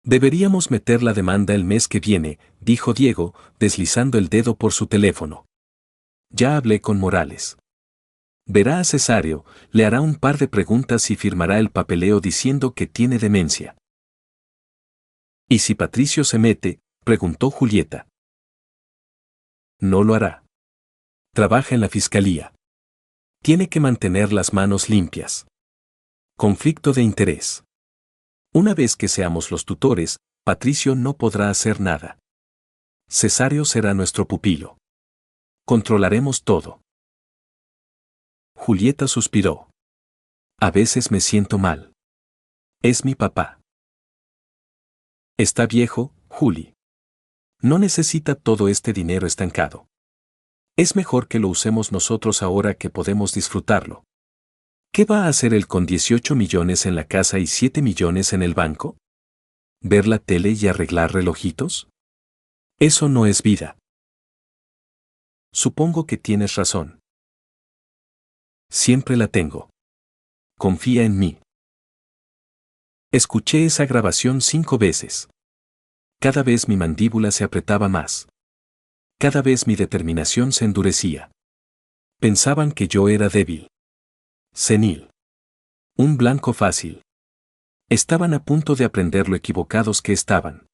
Deberíamos meter la demanda el mes que viene, dijo Diego, deslizando el dedo por su teléfono. Ya hablé con Morales. Verá a Cesario, le hará un par de preguntas y firmará el papeleo diciendo que tiene demencia. ¿Y si Patricio se mete?, preguntó Julieta. No lo hará. Trabaja en la fiscalía. Tiene que mantener las manos limpias. Conflicto de interés. Una vez que seamos los tutores, Patricio no podrá hacer nada. Cesario será nuestro pupilo. Controlaremos todo. Julieta suspiró. A veces me siento mal. Es mi papá. Está viejo, Juli. No necesita todo este dinero estancado. Es mejor que lo usemos nosotros ahora que podemos disfrutarlo. ¿Qué va a hacer él con 18 millones en la casa y 7 millones en el banco? ¿Ver la tele y arreglar relojitos? Eso no es vida. Supongo que tienes razón. Siempre la tengo. Confía en mí. Escuché esa grabación 5 veces. Cada vez mi mandíbula se apretaba más. Cada vez mi determinación se endurecía. Pensaban que yo era débil. Senil. Un blanco fácil. Estaban a punto de aprender lo equivocados que estaban.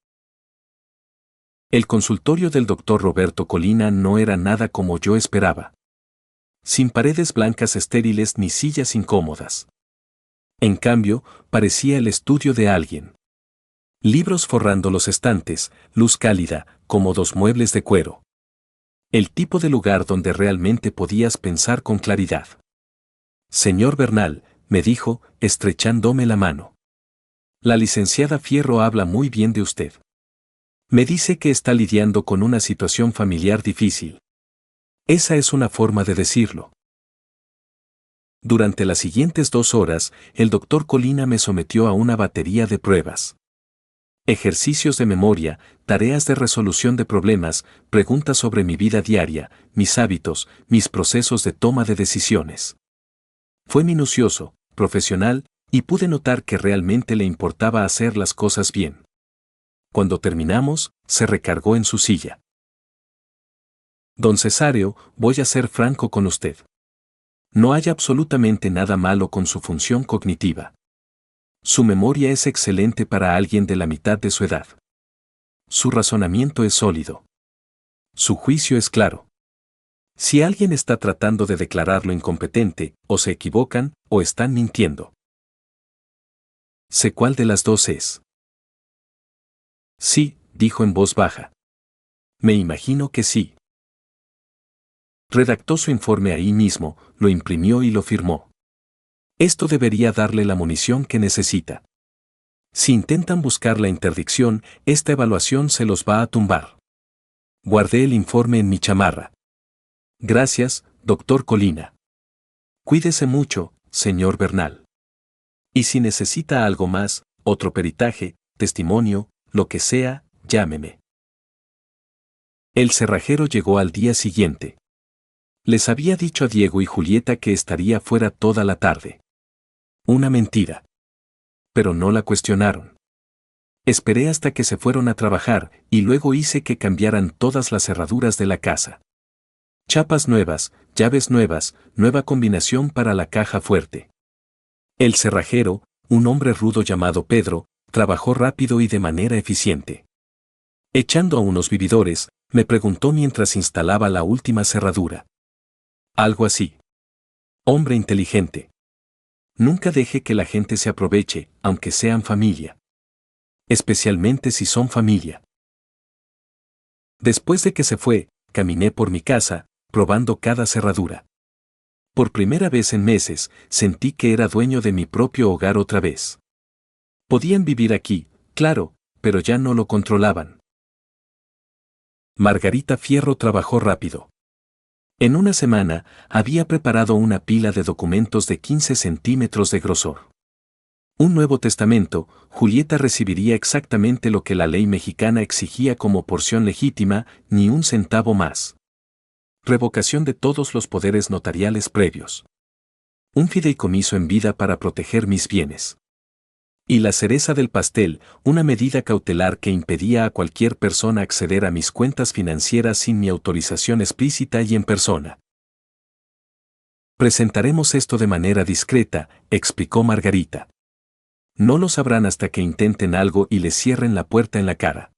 El consultorio del doctor Roberto Colina no era nada como yo esperaba. Sin paredes blancas estériles ni sillas incómodas. En cambio, parecía el estudio de alguien. Libros forrando los estantes, luz cálida, cómodos muebles de cuero. El tipo de lugar donde realmente podías pensar con claridad. Señor Bernal, me dijo, estrechándome la mano. La licenciada Fierro habla muy bien de usted. Me dice que está lidiando con una situación familiar difícil. Esa es una forma de decirlo. Durante las siguientes 2 horas, el doctor Colina me sometió a una batería de pruebas. Ejercicios de memoria, tareas de resolución de problemas, preguntas sobre mi vida diaria, mis hábitos, mis procesos de toma de decisiones. Fue minucioso, profesional, y pude notar que realmente le importaba hacer las cosas bien. Cuando terminamos, se recargó en su silla. Don Cesario, voy a ser franco con usted. No hay absolutamente nada malo con su función cognitiva. Su memoria es excelente para alguien de la mitad de su edad. Su razonamiento es sólido. Su juicio es claro. Si alguien está tratando de declararlo incompetente, o se equivocan, o están mintiendo. Sé cuál de las dos es. Sí, dijo en voz baja. Me imagino que sí. Redactó su informe ahí mismo, lo imprimió y lo firmó. Esto debería darle la munición que necesita. Si intentan buscar la interdicción, esta evaluación se los va a tumbar. Guardé el informe en mi chamarra. Gracias, doctor Colina. Cuídese mucho, señor Bernal. Y si necesita algo más, otro peritaje, testimonio, lo que sea, llámeme. El cerrajero llegó al día siguiente. Les había dicho a Diego y Julieta que estaría fuera toda la tarde. Una mentira. Pero no la cuestionaron. Esperé hasta que se fueron a trabajar y luego hice que cambiaran todas las cerraduras de la casa. Chapas nuevas, llaves nuevas, nueva combinación para la caja fuerte. El cerrajero, un hombre rudo llamado Pedro, trabajó rápido y de manera eficiente. Echando a unos vividores, me preguntó mientras instalaba la última cerradura. Algo así. Hombre inteligente. Nunca deje que la gente se aproveche, aunque sean familia. Especialmente si son familia. Después de que se fue, caminé por mi casa, probando cada cerradura. Por primera vez en meses, sentí que era dueño de mi propio hogar otra vez. Podían vivir aquí, claro, pero ya no lo controlaban. Margarita Fierro trabajó rápido. En una semana, había preparado una pila de documentos de 15 centímetros de grosor. Un Nuevo Testamento, Julieta recibiría exactamente lo que la ley mexicana exigía como porción legítima, ni un centavo más. Revocación de todos los poderes notariales previos. Un fideicomiso en vida para proteger mis bienes. Y la cereza del pastel, una medida cautelar que impedía a cualquier persona acceder a mis cuentas financieras sin mi autorización explícita y en persona. Presentaremos esto de manera discreta, explicó Margarita. No lo sabrán hasta que intenten algo y les cierren la puerta en la cara.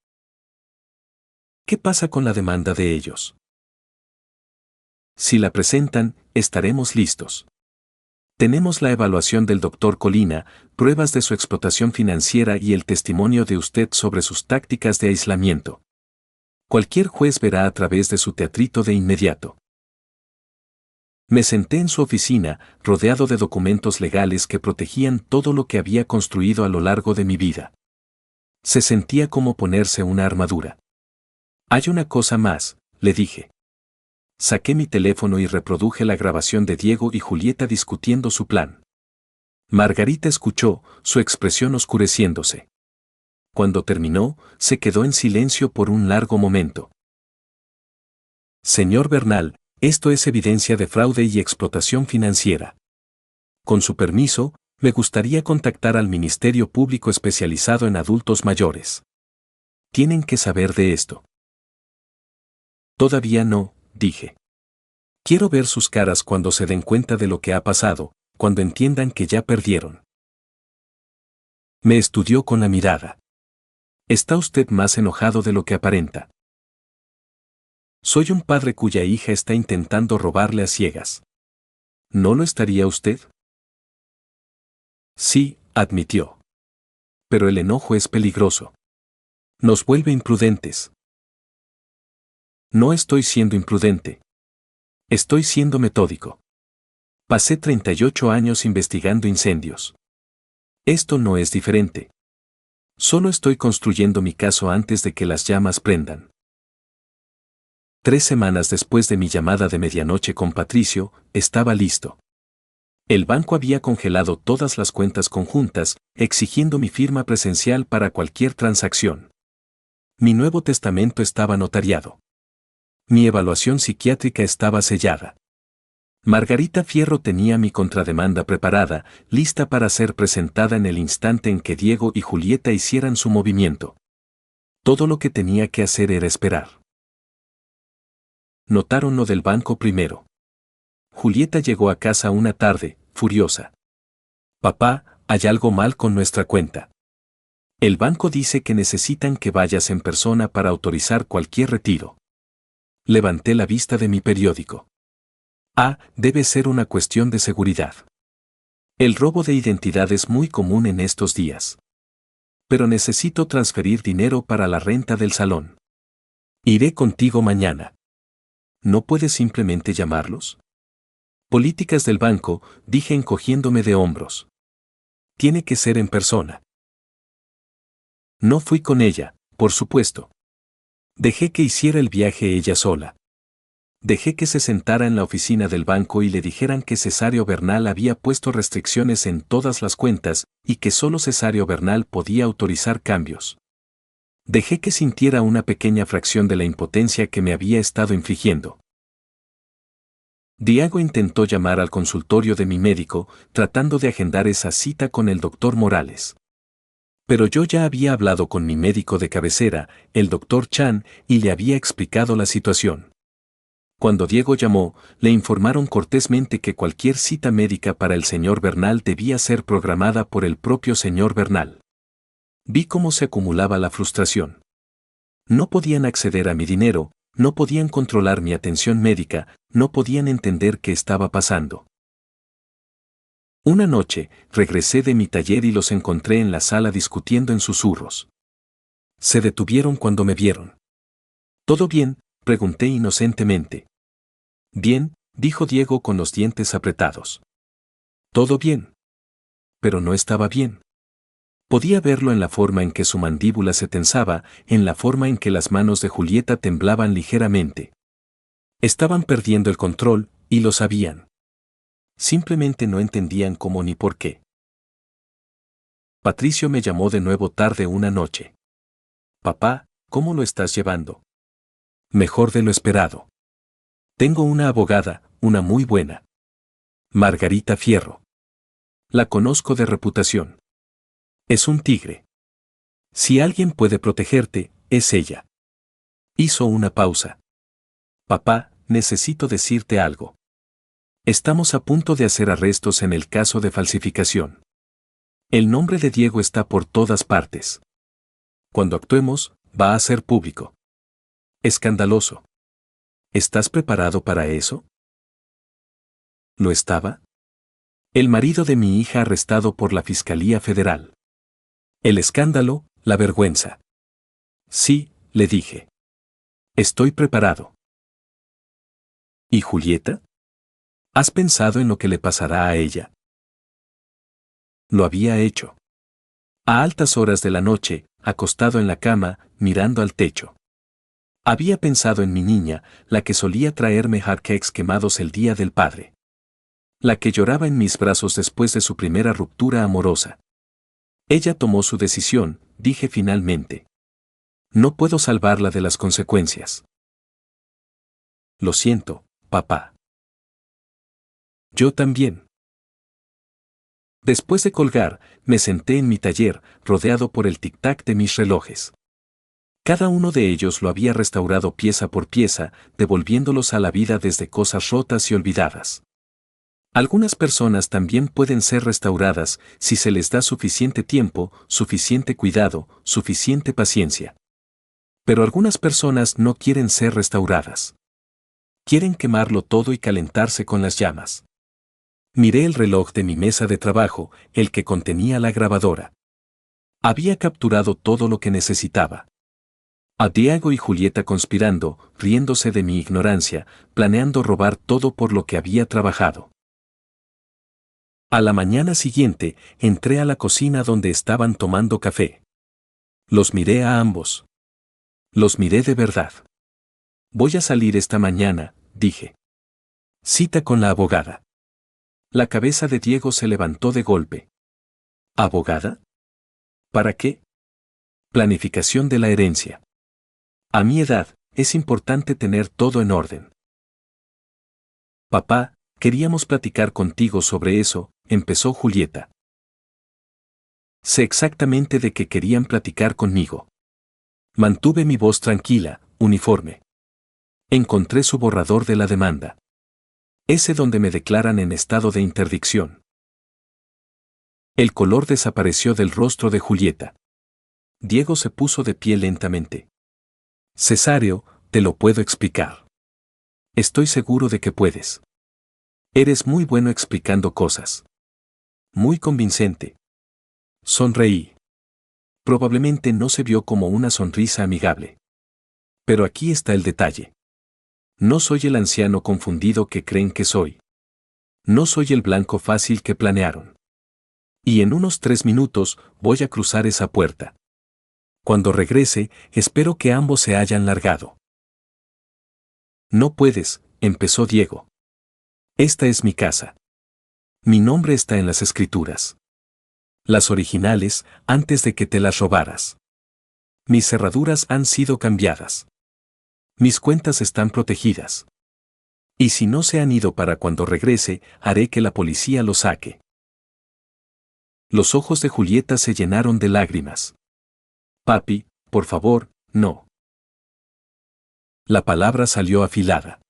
¿Qué pasa con la demanda de ellos? Si la presentan, estaremos listos. Tenemos la evaluación del doctor Colina, pruebas de su explotación financiera y el testimonio de usted sobre sus tácticas de aislamiento. Cualquier juez verá a través de su teatrito de inmediato. Me senté en su oficina, rodeado de documentos legales que protegían todo lo que había construido a lo largo de mi vida. Se sentía como ponerse una armadura. Hay una cosa más, le dije. Saqué mi teléfono y reproduje la grabación de Diego y Julieta discutiendo su plan. Margarita escuchó, su expresión oscureciéndose. Cuando terminó, se quedó en silencio por un largo momento. Señor Bernal, esto es evidencia de fraude y explotación financiera. Con su permiso, me gustaría contactar al Ministerio Público especializado en adultos mayores. Tienen que saber de esto. Todavía no, dije. Quiero ver sus caras cuando se den cuenta de lo que ha pasado, cuando entiendan que ya perdieron. Me estudió con la mirada. Está usted más enojado de lo que aparenta. Soy un padre cuya hija está intentando robarle a ciegas. ¿No lo estaría usted? Sí, admitió. Pero el enojo es peligroso. Nos vuelve imprudentes. No estoy siendo imprudente. Estoy siendo metódico. Pasé 38 años investigando incendios. Esto no es diferente. Solo estoy construyendo mi caso antes de que las llamas prendan. 3 semanas después de mi llamada de medianoche con Patricio, estaba listo. El banco había congelado todas las cuentas conjuntas, exigiendo mi firma presencial para cualquier transacción. Mi nuevo testamento estaba notariado. Mi evaluación psiquiátrica estaba sellada. Margarita Fierro tenía mi contrademanda preparada, lista para ser presentada en el instante en que Diego y Julieta hicieran su movimiento. Todo lo que tenía que hacer era esperar. Notaron lo del banco primero. Julieta llegó a casa una tarde, furiosa. Papá, hay algo mal con nuestra cuenta. El banco dice que necesitan que vayas en persona para autorizar cualquier retiro. Levanté la vista de mi periódico. Debe ser una cuestión de seguridad. El robo de identidad es muy común en estos días. Pero necesito transferir dinero para la renta del salón. Iré contigo mañana. ¿No puedes simplemente llamarlos? Políticas del banco, dije encogiéndome de hombros. Tiene que ser en persona. No fui con ella, por supuesto. Dejé que hiciera el viaje ella sola. Dejé que se sentara en la oficina del banco y le dijeran que Cesario Bernal había puesto restricciones en todas las cuentas y que solo Cesario Bernal podía autorizar cambios. Dejé que sintiera una pequeña fracción de la impotencia que me había estado infligiendo. Diego intentó llamar al consultorio de mi médico, tratando de agendar esa cita con el doctor Morales. Pero yo ya había hablado con mi médico de cabecera, el doctor Chan, y le había explicado la situación. Cuando Diego llamó, le informaron cortésmente que cualquier cita médica para el señor Bernal debía ser programada por el propio señor Bernal. Vi cómo se acumulaba la frustración. No podían acceder a mi dinero, no podían controlar mi atención médica, no podían entender qué estaba pasando. Una noche, regresé de mi taller y los encontré en la sala discutiendo en susurros. Se detuvieron cuando me vieron. ¿Todo bien?, pregunté inocentemente. Bien, dijo Diego con los dientes apretados. Todo bien. Pero no estaba bien. Podía verlo en la forma en que su mandíbula se tensaba, en la forma en que las manos de Julieta temblaban ligeramente. Estaban perdiendo el control, y lo sabían. Simplemente no entendían cómo ni por qué. Patricio me llamó de nuevo tarde una noche. Papá, ¿cómo lo estás llevando? Mejor de lo esperado. Tengo una abogada, una muy buena. Margarita Fierro. La conozco de reputación. Es un tigre. Si alguien puede protegerte, es ella. Hizo una pausa. Papá, necesito decirte algo. Estamos a punto de hacer arrestos en el caso de falsificación. El nombre de Diego está por todas partes. Cuando actuemos, va a ser público. Escandaloso. ¿Estás preparado para eso? ¿Lo estaba? El marido de mi hija arrestado por la Fiscalía Federal. El escándalo, la vergüenza. Sí, le dije. Estoy preparado. ¿Y Julieta? ¿Has pensado en lo que le pasará a ella? Lo había hecho. A altas horas de la noche, acostado en la cama, mirando al techo. Había pensado en mi niña, la que solía traerme hotcakes quemados el día del padre. La que lloraba en mis brazos después de su primera ruptura amorosa. Ella tomó su decisión, dije finalmente. No puedo salvarla de las consecuencias. Lo siento, papá. Yo también. Después de colgar, me senté en mi taller, rodeado por el tic-tac de mis relojes. Cada uno de ellos lo había restaurado pieza por pieza, devolviéndolos a la vida desde cosas rotas y olvidadas. Algunas personas también pueden ser restauradas si se les da suficiente tiempo, suficiente cuidado, suficiente paciencia. Pero algunas personas no quieren ser restauradas. Quieren quemarlo todo y calentarse con las llamas. Miré el reloj de mi mesa de trabajo, el que contenía la grabadora. Había capturado todo lo que necesitaba. A Diego y Julieta conspirando, riéndose de mi ignorancia, planeando robar todo por lo que había trabajado. A la mañana siguiente, entré a la cocina donde estaban tomando café. Los miré a ambos. Los miré de verdad. Voy a salir esta mañana, dije. Cita con la abogada. La cabeza de Diego se levantó de golpe. ¿Abogada? ¿Para qué? Planificación de la herencia. A mi edad, es importante tener todo en orden. Papá, queríamos platicar contigo sobre eso, empezó Julieta. Sé exactamente de qué querían platicar conmigo. Mantuve mi voz tranquila, uniforme. Encontré su borrador de la demanda. Ese donde me declaran en estado de interdicción. El color desapareció del rostro de Julieta. Diego se puso de pie lentamente. Cesáreo, te lo puedo explicar. Estoy seguro de que puedes. Eres muy bueno explicando cosas. Muy convincente. Sonreí. Probablemente no se vio como una sonrisa amigable. Pero aquí está el detalle. No soy el anciano confundido que creen que soy. No soy el blanco fácil que planearon. Y en unos 3 minutos voy a cruzar esa puerta. Cuando regrese, espero que ambos se hayan largado. No puedes, empezó Diego. Esta es mi casa. Mi nombre está en las escrituras. Las originales, antes de que te las robaras. Mis cerraduras han sido cambiadas. Mis cuentas están protegidas. Y si no se han ido para cuando regrese, haré que la policía lo saque. Los ojos de Julieta se llenaron de lágrimas. Papi, por favor, no. La palabra salió afilada.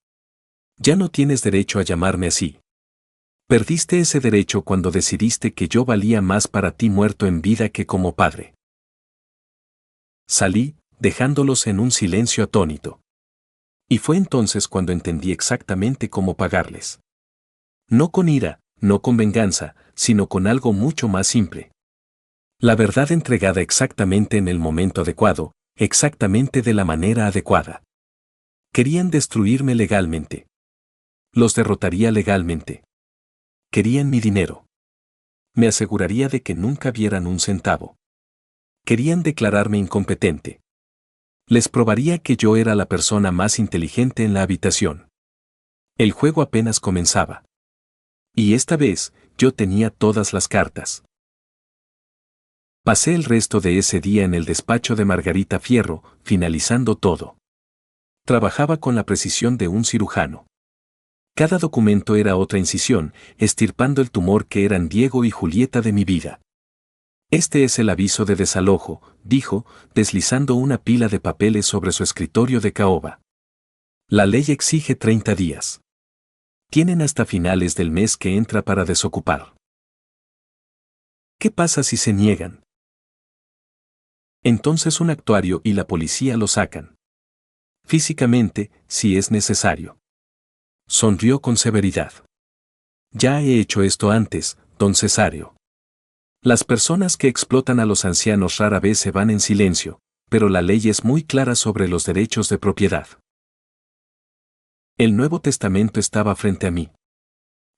Ya no tienes derecho a llamarme así. Perdiste ese derecho cuando decidiste que yo valía más para ti muerto en vida que como padre. Salí, dejándolos en un silencio atónito. Y fue entonces cuando entendí exactamente cómo pagarles. No con ira, no con venganza, sino con algo mucho más simple. La verdad entregada exactamente en el momento adecuado, exactamente de la manera adecuada. Querían destruirme legalmente. Los derrotaría legalmente. Querían mi dinero. Me aseguraría de que nunca vieran un centavo. Querían declararme incompetente. Les probaría que yo era la persona más inteligente en la habitación. El juego apenas comenzaba. Y esta vez, yo tenía todas las cartas. Pasé el resto de ese día en el despacho de Margarita Fierro, finalizando todo. Trabajaba con la precisión de un cirujano. Cada documento era otra incisión, estirpando el tumor que eran Diego y Julieta de mi vida. Este es el aviso de desalojo, dijo, deslizando una pila de papeles sobre su escritorio de caoba. La ley exige 30 días. Tienen hasta finales del mes que entra para desocupar. ¿Qué pasa si se niegan? Entonces un actuario y la policía lo sacan. Físicamente, si es necesario. Sonrió con severidad. Ya he hecho esto antes, don Cesario. Las personas que explotan a los ancianos rara vez se van en silencio, pero la ley es muy clara sobre los derechos de propiedad. El Nuevo Testamento estaba frente a mí.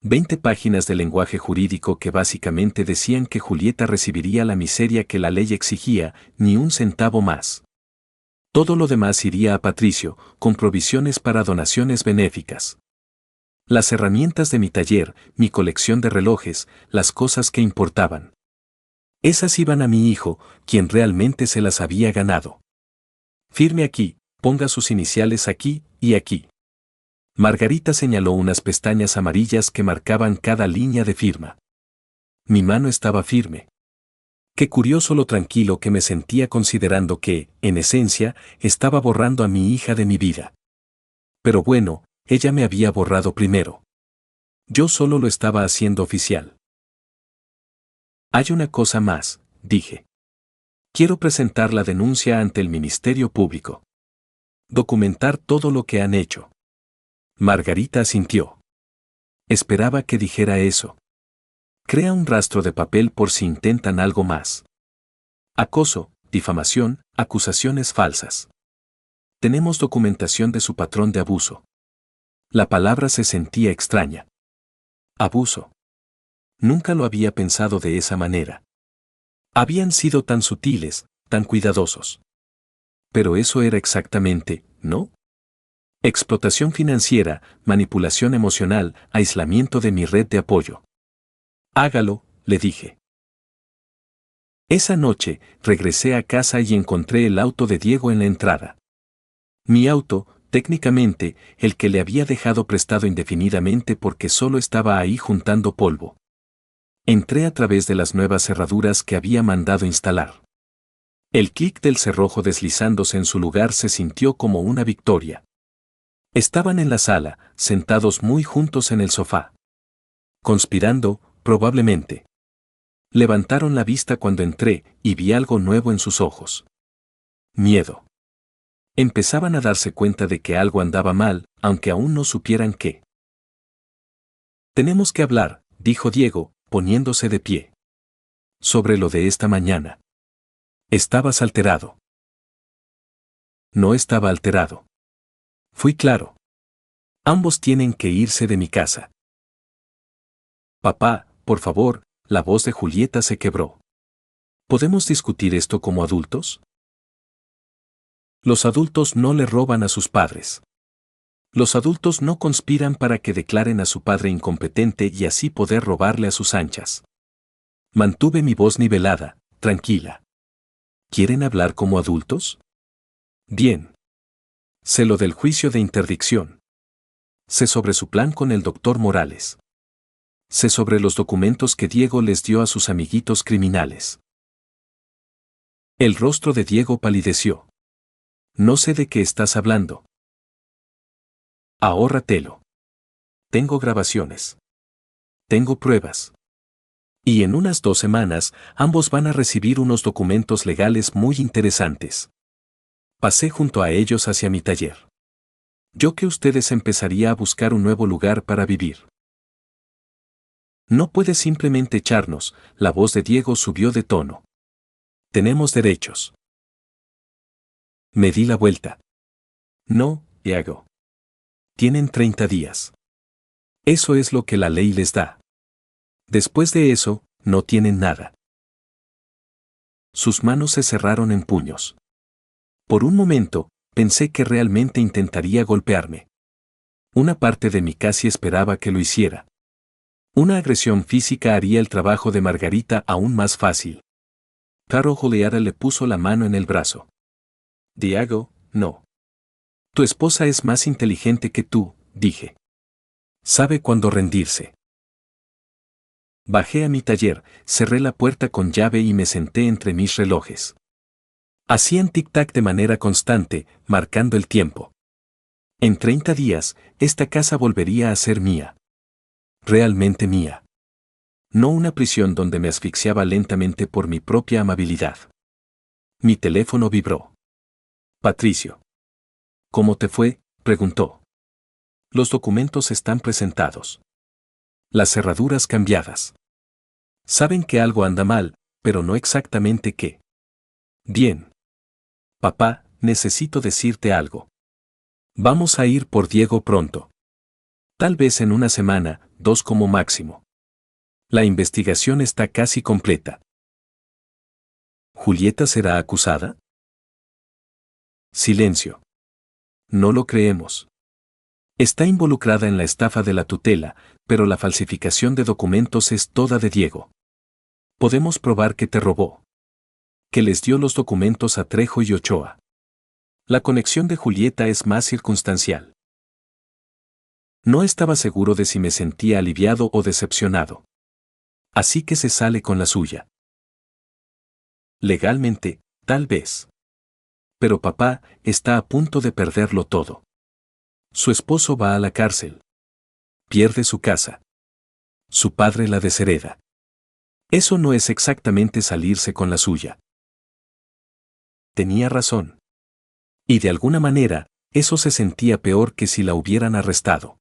20 páginas de lenguaje jurídico que básicamente decían que Julieta recibiría la miseria que la ley exigía, ni un centavo más. Todo lo demás iría a Patricio, con provisiones para donaciones benéficas. Las herramientas de mi taller, mi colección de relojes, las cosas que importaban. Esas iban a mi hijo, quien realmente se las había ganado. Firme aquí, ponga sus iniciales aquí y aquí. Margarita señaló unas pestañas amarillas que marcaban cada línea de firma. Mi mano estaba firme. Qué curioso lo tranquilo que me sentía considerando que, en esencia, estaba borrando a mi hija de mi vida. Pero bueno, ella me había borrado primero. Yo solo lo estaba haciendo oficial. Hay una cosa más, dije. Quiero presentar la denuncia ante el Ministerio Público. Documentar todo lo que han hecho. Margarita asintió. Esperaba que dijera eso. Crea un rastro de papel por si intentan algo más. Acoso, difamación, acusaciones falsas. Tenemos documentación de su patrón de abuso. La palabra se sentía extraña. Abuso. Nunca lo había pensado de esa manera. Habían sido tan sutiles, tan cuidadosos. Pero eso era exactamente, ¿no? Explotación financiera, manipulación emocional, aislamiento de mi red de apoyo. Hágalo, le dije. Esa noche, regresé a casa y encontré el auto de Diego en la entrada. Mi auto, técnicamente, el que le había dejado prestado indefinidamente porque solo estaba ahí juntando polvo. Entré a través de las nuevas cerraduras que había mandado instalar. El clic del cerrojo deslizándose en su lugar se sintió como una victoria. Estaban en la sala, sentados muy juntos en el sofá. Conspirando, probablemente. Levantaron la vista cuando entré y vi algo nuevo en sus ojos. Miedo. Empezaban a darse cuenta de que algo andaba mal, aunque aún no supieran qué. Tenemos que hablar, dijo Diego, poniéndose de pie. Sobre lo de esta mañana. Estabas alterado. No estaba alterado. Fui claro. Ambos tienen que irse de mi casa. Papá, por favor, la voz de Julieta se quebró. ¿Podemos discutir esto como adultos? Los adultos no le roban a sus padres. Los adultos no conspiran para que declaren a su padre incompetente y así poder robarle a sus anchas. Mantuve mi voz nivelada, tranquila. ¿Quieren hablar como adultos? Bien. Sé lo del juicio de interdicción. Sé sobre su plan con el doctor Morales. Sé sobre los documentos que Diego les dio a sus amiguitos criminales. El rostro de Diego palideció. No sé de qué estás hablando. Ahórratelo. Tengo grabaciones. Tengo pruebas. Y en unas 2 semanas, ambos van a recibir unos documentos legales muy interesantes. Pasé junto a ellos hacia mi taller. Yo que ustedes empezaría a buscar un nuevo lugar para vivir. No puedes simplemente echarnos, la voz de Diego subió de tono. Tenemos derechos. Me di la vuelta. No, Diego. Tienen 30 días. Eso es lo que la ley les da. Después de eso, no tienen nada. Sus manos se cerraron en puños. Por un momento, pensé que realmente intentaría golpearme. Una parte de mí casi esperaba que lo hiciera. Una agresión física haría el trabajo de Margarita aún más fácil. Caro Juliara le puso la mano en el brazo. Diego, no. Tu esposa es más inteligente que tú, dije. Sabe cuándo rendirse. Bajé a mi taller, cerré la puerta con llave y me senté entre mis relojes. Hacían tic-tac de manera constante, marcando el tiempo. En 30 días, esta casa volvería a ser mía. Realmente mía. No una prisión donde me asfixiaba lentamente por mi propia amabilidad. Mi teléfono vibró. Patricio. ¿Cómo te fue?, preguntó. Los documentos están presentados. Las cerraduras cambiadas. Saben que algo anda mal, pero no exactamente qué. Bien. Papá, necesito decirte algo. Vamos a ir por Diego pronto. Tal vez en una semana, 2 como máximo. La investigación está casi completa. ¿Julieta será acusada? Silencio. No lo creemos. Está involucrada en la estafa de la tutela, pero la falsificación de documentos es toda de Diego. Podemos probar que te robó. Que les dio los documentos a Trejo y Ochoa. La conexión de Julieta es más circunstancial. No estaba seguro de si me sentía aliviado o decepcionado. Así que se sale con la suya. Legalmente, tal vez. Pero papá está a punto de perderlo todo. Su esposo va a la cárcel. Pierde su casa. Su padre la deshereda. Eso no es exactamente salirse con la suya. Tenía razón. Y de alguna manera, eso se sentía peor que si la hubieran arrestado.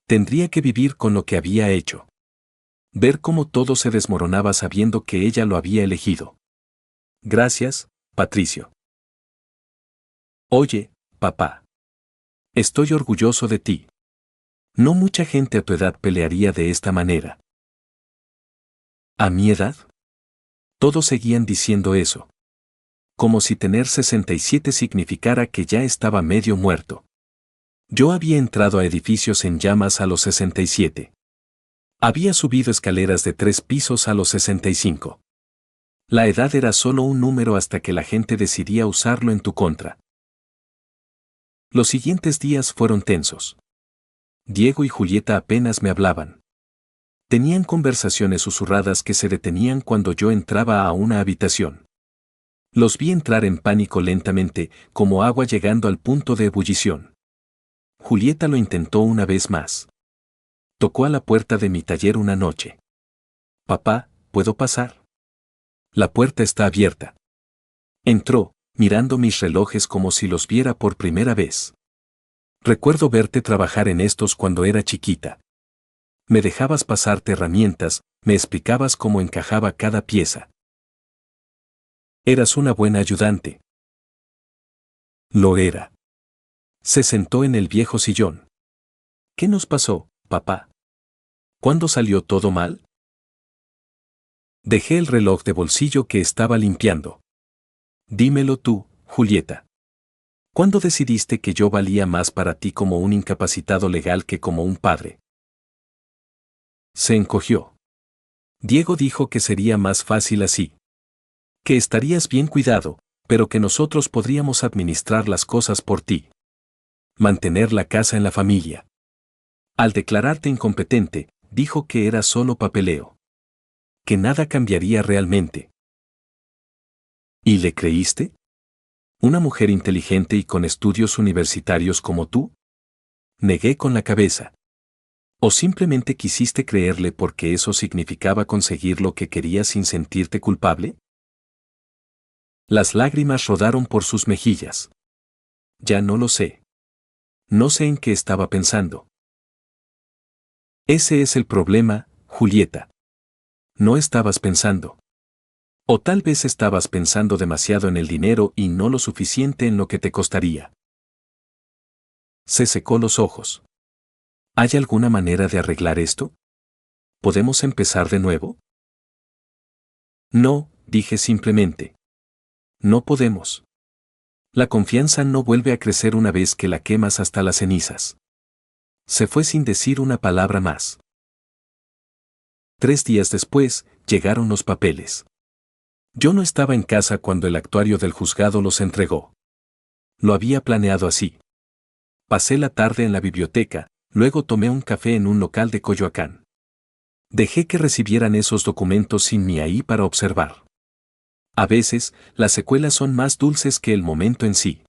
Tendría que vivir con lo que había hecho. Ver cómo todo se desmoronaba sabiendo que ella lo había elegido. Gracias, Patricio. Oye, papá. Estoy orgulloso de ti. No mucha gente a tu edad pelearía de esta manera. ¿A mi edad? Todos seguían diciendo eso. Como si tener 67 significara que ya estaba medio muerto. Yo había entrado a edificios en llamas a los 67. Había subido escaleras de 3 pisos a los 65. La edad era solo un número hasta que la gente decidía usarlo en tu contra. Los siguientes días fueron tensos. Diego y Julieta apenas me hablaban. Tenían conversaciones susurradas que se detenían cuando yo entraba a una habitación. Los vi entrar en pánico lentamente, como agua llegando al punto de ebullición. Julieta lo intentó una vez más. Tocó a la puerta de mi taller una noche. «Papá, ¿puedo pasar?» «La puerta está abierta». Entró, mirando mis relojes como si los viera por primera vez. «Recuerdo verte trabajar en estos cuando era chiquita. Me dejabas pasarte herramientas, me explicabas cómo encajaba cada pieza. Eras una buena ayudante». Lo era. Se sentó en el viejo sillón. «¿Qué nos pasó, papá? ¿Cuándo salió todo mal?» Dejé el reloj de bolsillo que estaba limpiando. «Dímelo tú, Julieta. ¿Cuándo decidiste que yo valía más para ti como un incapacitado legal que como un padre?» Se encogió. Diego dijo que sería más fácil así. Que estarías bien cuidado, pero que nosotros podríamos administrar las cosas por ti. Mantener la casa en la familia. Al declararte incompetente, dijo que era solo papeleo. Que nada cambiaría realmente. ¿Y le creíste? ¿Una mujer inteligente y con estudios universitarios como tú? Negué con la cabeza. ¿O simplemente quisiste creerle porque eso significaba conseguir lo que querías sin sentirte culpable? Las lágrimas rodaron por sus mejillas. Ya no lo sé. No sé en qué estaba pensando. Ese es el problema, Julieta. No estabas pensando. O tal vez estabas pensando demasiado en el dinero y no lo suficiente en lo que te costaría. Se secó los ojos. ¿Hay alguna manera de arreglar esto? ¿Podemos empezar de nuevo? No, dije simplemente. No podemos. La confianza no vuelve a crecer una vez que la quemas hasta las cenizas. Se fue sin decir una palabra más. 3 días después, llegaron los papeles. Yo no estaba en casa cuando el actuario del juzgado los entregó. Lo había planeado así. Pasé la tarde en la biblioteca, luego tomé un café en un local de Coyoacán. Dejé que recibieran esos documentos sin mí ahí para observar. A veces, las secuelas son más dulces que el momento en sí.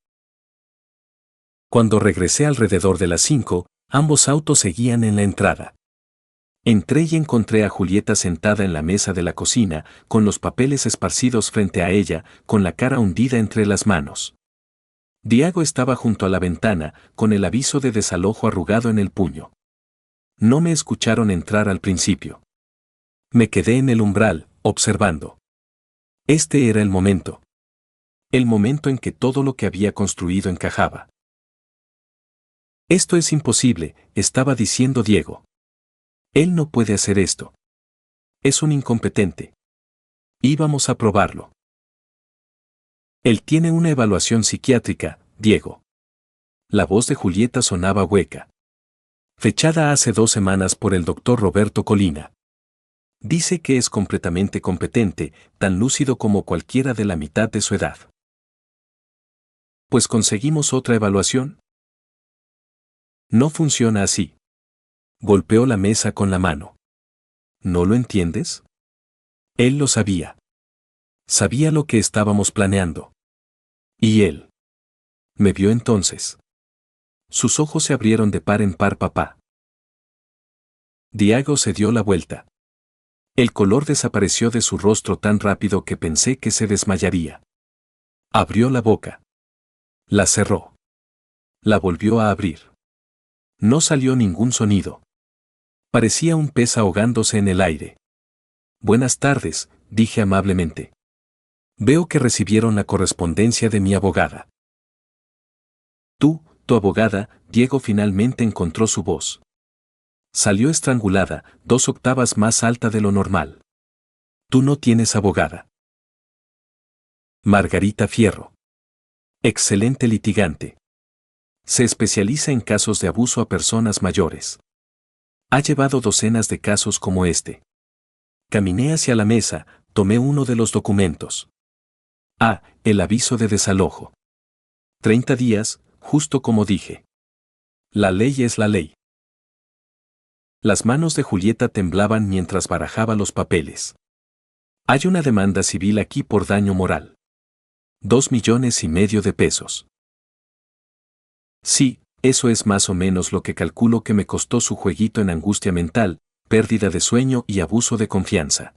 Cuando regresé alrededor de las 5, ambos autos seguían en la entrada. Entré y encontré a Julieta sentada en la mesa de la cocina, con los papeles esparcidos frente a ella, con la cara hundida entre las manos. Diego estaba junto a la ventana, con el aviso de desalojo arrugado en el puño. No me escucharon entrar al principio. Me quedé en el umbral, observando. Este era el momento. El momento en que todo lo que había construido encajaba. Esto es imposible, estaba diciendo Diego. Él no puede hacer esto. Es un incompetente. Íbamos a probarlo. Él tiene una evaluación psiquiátrica, Diego. La voz de Julieta sonaba hueca. Fechada hace 2 semanas por el doctor Roberto Colina. Dice que es completamente competente, tan lúcido como cualquiera de la mitad de su edad. Pues conseguimos otra evaluación. No funciona así. Golpeó la mesa con la mano. ¿No lo entiendes? Él lo sabía. Sabía lo que estábamos planeando. Y él. Me vio entonces. Sus ojos se abrieron de par en par, papá. Diego se dio la vuelta. El color desapareció de su rostro tan rápido que pensé que se desmayaría. Abrió la boca. La cerró. La volvió a abrir. No salió ningún sonido. Parecía un pez ahogándose en el aire. Buenas tardes, dije amablemente. Veo que recibieron la correspondencia de mi abogada. Tu abogada, Diego finalmente encontró su voz. Salió estrangulada, 2 octavas más alta de lo normal. Tú no tienes abogada. Margarita Fierro. Excelente litigante. Se especializa en casos de abuso a personas mayores. Ha llevado docenas de casos como este. Caminé hacia la mesa, tomé uno de los documentos. Ah, el aviso de desalojo. 30 días, justo como dije. La ley es la ley. Las manos de Julieta temblaban mientras barajaba los papeles. Hay una demanda civil aquí por daño moral. 2,5 millones de pesos. Sí, eso es más o menos lo que calculo que me costó su jueguito en angustia mental, pérdida de sueño y abuso de confianza.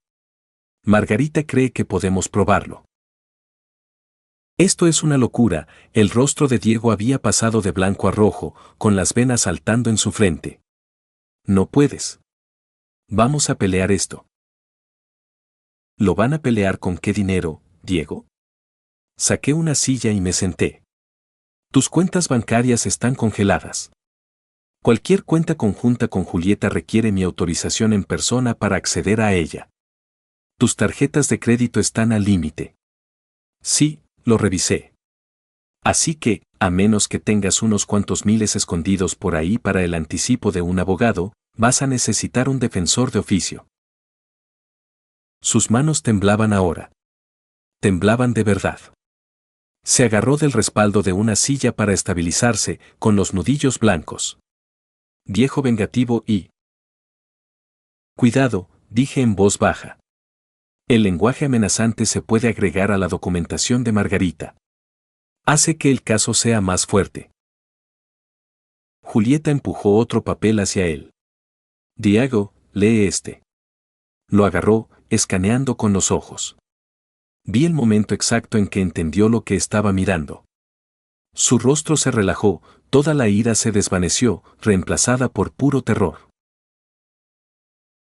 Margarita cree que podemos probarlo. Esto es una locura, el rostro de Diego había pasado de blanco a rojo, con las venas saltando en su frente. No puedes. Vamos a pelear esto. ¿Lo van a pelear con qué dinero, Diego? Saqué una silla y me senté. Tus cuentas bancarias están congeladas. Cualquier cuenta conjunta con Julieta requiere mi autorización en persona para acceder a ella. Tus tarjetas de crédito están al límite. Sí, lo revisé. Así que, a menos que tengas unos cuantos miles escondidos por ahí para el anticipo de un abogado, vas a necesitar un defensor de oficio. Sus manos temblaban ahora. Temblaban de verdad. Se agarró del respaldo de una silla para estabilizarse, con los nudillos blancos. Viejo vengativo y... Cuidado, dije en voz baja. El lenguaje amenazante se puede agregar a la documentación de Margarita. Hace que el caso sea más fuerte. Julieta empujó otro papel hacia él. Diego, lee este. Lo agarró, escaneando con los ojos. Vi el momento exacto en que entendió lo que estaba mirando. Su rostro se relajó, toda la ira se desvaneció, reemplazada por puro terror.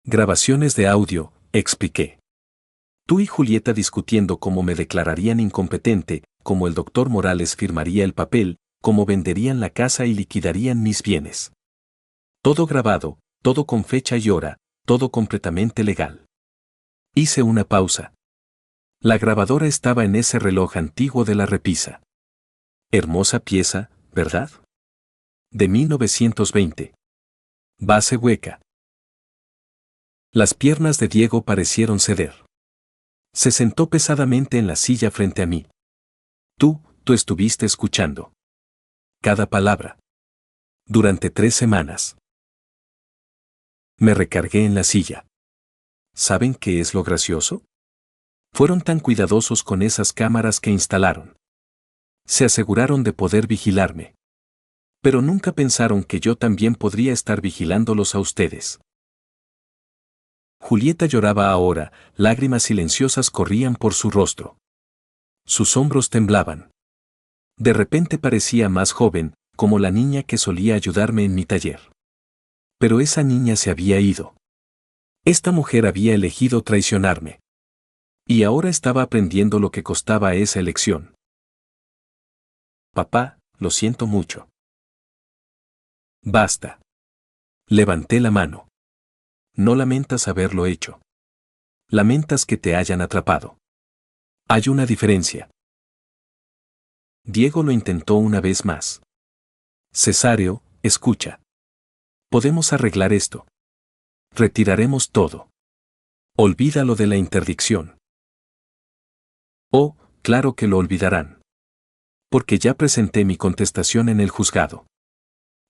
Grabaciones de audio, expliqué. Tú y Julieta discutiendo cómo me declararían incompetente, cómo el doctor Morales firmaría el papel, cómo venderían la casa y liquidarían mis bienes. Todo grabado, todo con fecha y hora, todo completamente legal. Hice una pausa. La grabadora estaba en ese reloj antiguo de la repisa. Hermosa pieza, ¿verdad? De 1920. Base hueca. Las piernas de Diego parecieron ceder. Se sentó pesadamente en la silla frente a mí. Tú estuviste escuchando. Cada palabra. Durante 3 semanas. Me recargué en la silla. ¿Saben qué es lo gracioso? Fueron tan cuidadosos con esas cámaras que instalaron. Se aseguraron de poder vigilarme. Pero nunca pensaron que yo también podría estar vigilándolos a ustedes. Julieta lloraba ahora, lágrimas silenciosas corrían por su rostro. Sus hombros temblaban. De repente parecía más joven, como la niña que solía ayudarme en mi taller. Pero esa niña se había ido. Esta mujer había elegido traicionarme. Y ahora estaba aprendiendo lo que costaba esa elección. Papá, lo siento mucho. Basta. Levanté la mano. No lamentas haberlo hecho. Lamentas que te hayan atrapado. Hay una diferencia. Diego lo intentó una vez más. Cesario, escucha. Podemos arreglar esto. Retiraremos todo. Olvida lo de la interdicción. Oh, claro que lo olvidarán. Porque ya presenté mi contestación en el juzgado.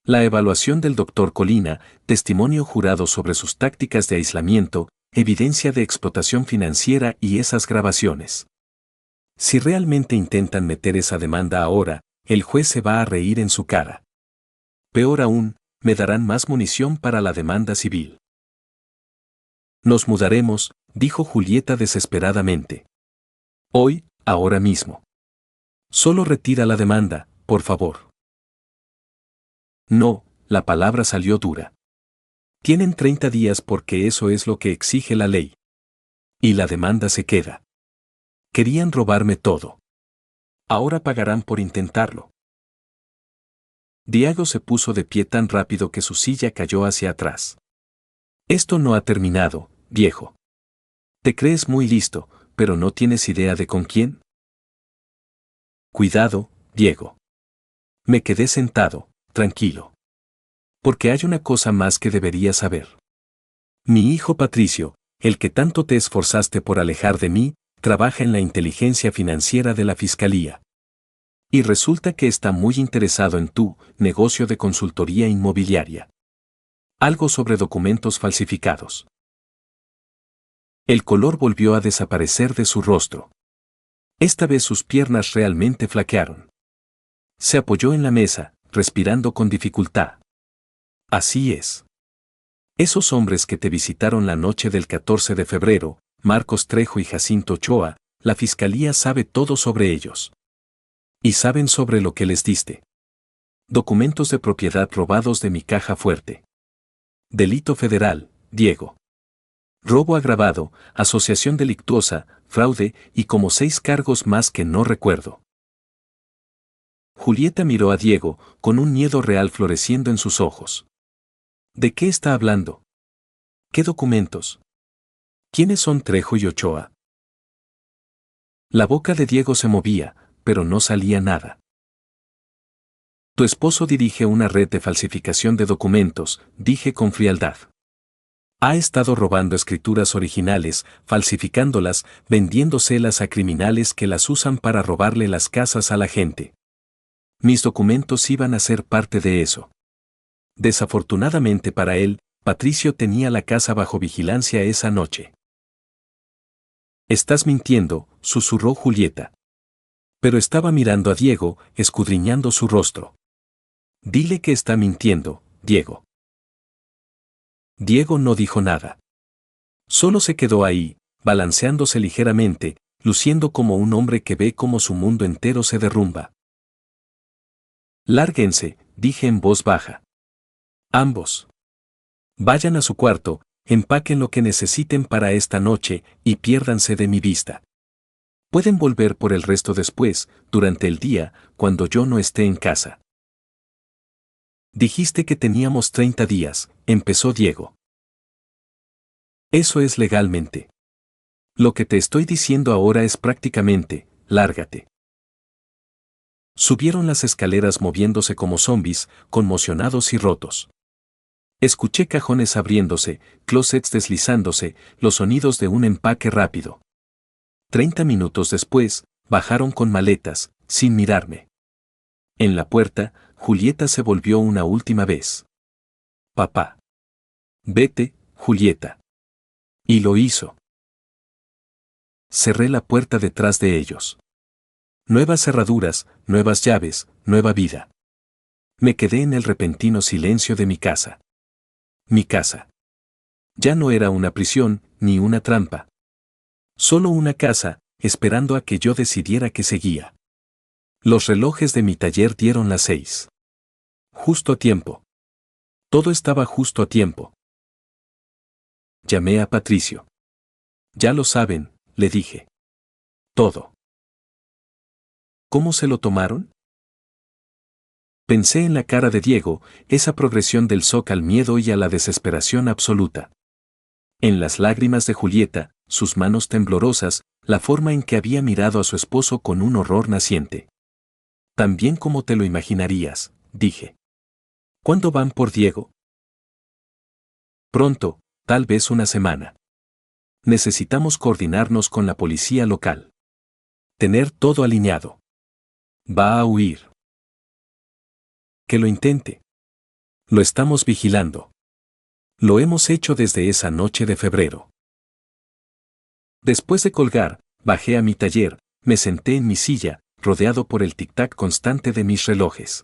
La evaluación del doctor Colina, testimonio jurado sobre sus tácticas de aislamiento, evidencia de explotación financiera y esas grabaciones. Si realmente intentan meter esa demanda ahora, el juez se va a reír en su cara. Peor aún, me darán más munición para la demanda civil. Nos mudaremos, dijo Julieta desesperadamente. Hoy, ahora mismo. Solo retira la demanda, por favor. No, la palabra salió dura. Tienen 30 días porque eso es lo que exige la ley. Y la demanda se queda. Querían robarme todo. Ahora pagarán por intentarlo. Diego se puso de pie tan rápido que su silla cayó hacia atrás. Esto no ha terminado, viejo. Te crees muy listo, pero no tienes idea de con quién. Cuidado, Diego. Me quedé sentado, tranquilo. Porque hay una cosa más que deberías saber. Mi hijo Patricio, el que tanto te esforzaste por alejar de mí, trabaja en la inteligencia financiera de la Fiscalía. Y resulta que está muy interesado en tu negocio de consultoría inmobiliaria. Algo sobre documentos falsificados. El color volvió a desaparecer de su rostro. Esta vez sus piernas realmente flaquearon. Se apoyó en la mesa, respirando con dificultad. Así es. Esos hombres que te visitaron la noche del 14 de febrero, Marcos Trejo y Jacinto Ochoa, la Fiscalía sabe todo sobre ellos. Y saben sobre lo que les diste. Documentos de propiedad robados de mi caja fuerte. Delito federal, Diego. Robo agravado, asociación delictuosa, fraude y como 6 cargos más que no recuerdo. Julieta miró a Diego, con un miedo real floreciendo en sus ojos. ¿De qué está hablando? ¿Qué documentos? ¿Quiénes son Trejo y Ochoa? La boca de Diego se movía, pero no salía nada. Tu esposo dirige una red de falsificación de documentos, dije con frialdad. Ha estado robando escrituras originales, falsificándolas, vendiéndoselas a criminales que las usan para robarle las casas a la gente. Mis documentos iban a ser parte de eso. Desafortunadamente para él, Patricio tenía la casa bajo vigilancia esa noche. Estás mintiendo, susurró Julieta. Pero estaba mirando a Diego, escudriñando su rostro. Dile que está mintiendo, Diego. Diego no dijo nada. Solo se quedó ahí, balanceándose ligeramente, luciendo como un hombre que ve cómo su mundo entero se derrumba. Lárguense, dije en voz baja. Ambos. Vayan a su cuarto, empaquen lo que necesiten para esta noche y piérdanse de mi vista. Pueden volver por el resto después, durante el día, cuando yo no esté en casa. Dijiste que teníamos 30 días, empezó Diego. Eso es legalmente. Lo que te estoy diciendo ahora es prácticamente, lárgate. Subieron las escaleras moviéndose como zombis, conmocionados y rotos. Escuché cajones abriéndose, closets deslizándose, los sonidos de un empaque rápido. 30 minutos después, bajaron con maletas, sin mirarme. En la puerta, Julieta se volvió una última vez. Papá. Vete, Julieta. Y lo hizo. Cerré la puerta detrás de ellos. Nuevas cerraduras, nuevas llaves, nueva vida. Me quedé en el repentino silencio de mi casa. Mi casa. Ya no era una prisión, ni una trampa. Solo una casa, esperando a que yo decidiera que seguía. Los relojes de mi taller dieron las 6. Justo a tiempo. Todo estaba justo a tiempo. Llamé a Patricio. Ya lo saben, le dije. Todo. ¿Cómo se lo tomaron? Pensé en la cara de Diego, esa progresión del shock al miedo y a la desesperación absoluta. En las lágrimas de Julieta, sus manos temblorosas, la forma en que había mirado a su esposo con un horror naciente. Tan bien como te lo imaginarías, dije. ¿Cuándo van por Diego? Pronto, tal vez una semana. Necesitamos coordinarnos con la policía local. Tener todo alineado. Va a huir. Que lo intente. Lo estamos vigilando. Lo hemos hecho desde esa noche de febrero. Después de colgar, bajé a mi taller, me senté en mi silla, rodeado por el tic-tac constante de mis relojes.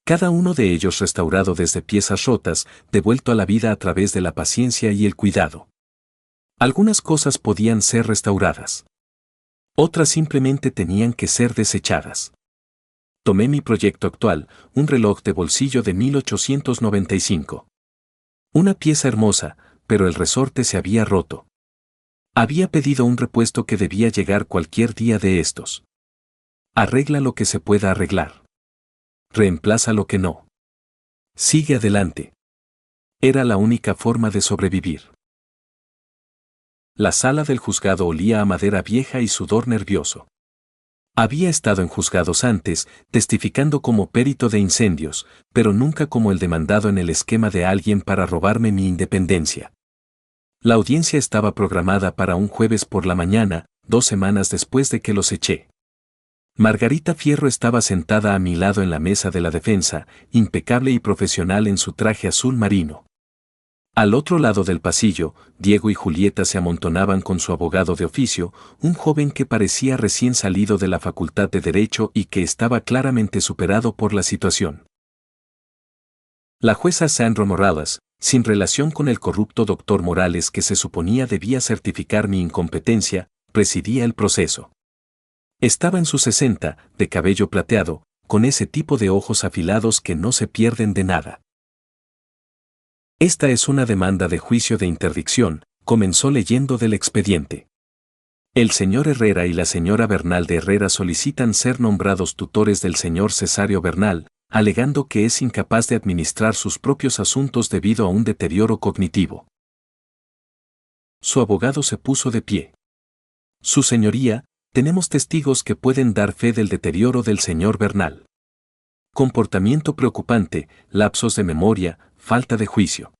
Cada uno de ellos restaurado desde piezas rotas, devuelto a la vida a través de la paciencia y el cuidado. Algunas cosas podían ser restauradas. Otras simplemente tenían que ser desechadas. Tomé mi proyecto actual, un reloj de bolsillo de 1895. Una pieza hermosa, pero el resorte se había roto. Había pedido un repuesto que debía llegar cualquier día de estos. Arregla lo que se pueda arreglar. Reemplaza lo que no. Sigue adelante. Era la única forma de sobrevivir. La sala del juzgado olía a madera vieja y sudor nervioso. Había estado en juzgados antes, testificando como perito de incendios, pero nunca como el demandado en el esquema de alguien para robarme mi independencia. La audiencia estaba programada para un jueves por la mañana, 2 semanas después de que los eché. Margarita Fierro estaba sentada a mi lado en la mesa de la defensa, impecable y profesional en su traje azul marino. Al otro lado del pasillo, Diego y Julieta se amontonaban con su abogado de oficio, un joven que parecía recién salido de la Facultad de Derecho y que estaba claramente superado por la situación. La jueza Sandra Morales, sin relación con el corrupto doctor Morales que se suponía debía certificar mi incompetencia, presidía el proceso. Estaba en sus 60, de cabello plateado, con ese tipo de ojos afilados que no se pierden de nada. Esta es una demanda de juicio de interdicción, comenzó leyendo del expediente. El señor Herrera y la señora Bernal de Herrera solicitan ser nombrados tutores del señor Cesario Bernal, alegando que es incapaz de administrar sus propios asuntos debido a un deterioro cognitivo. Su abogado se puso de pie. Su señoría, tenemos testigos que pueden dar fe del deterioro del señor Bernal. Comportamiento preocupante, lapsos de memoria, falta de juicio.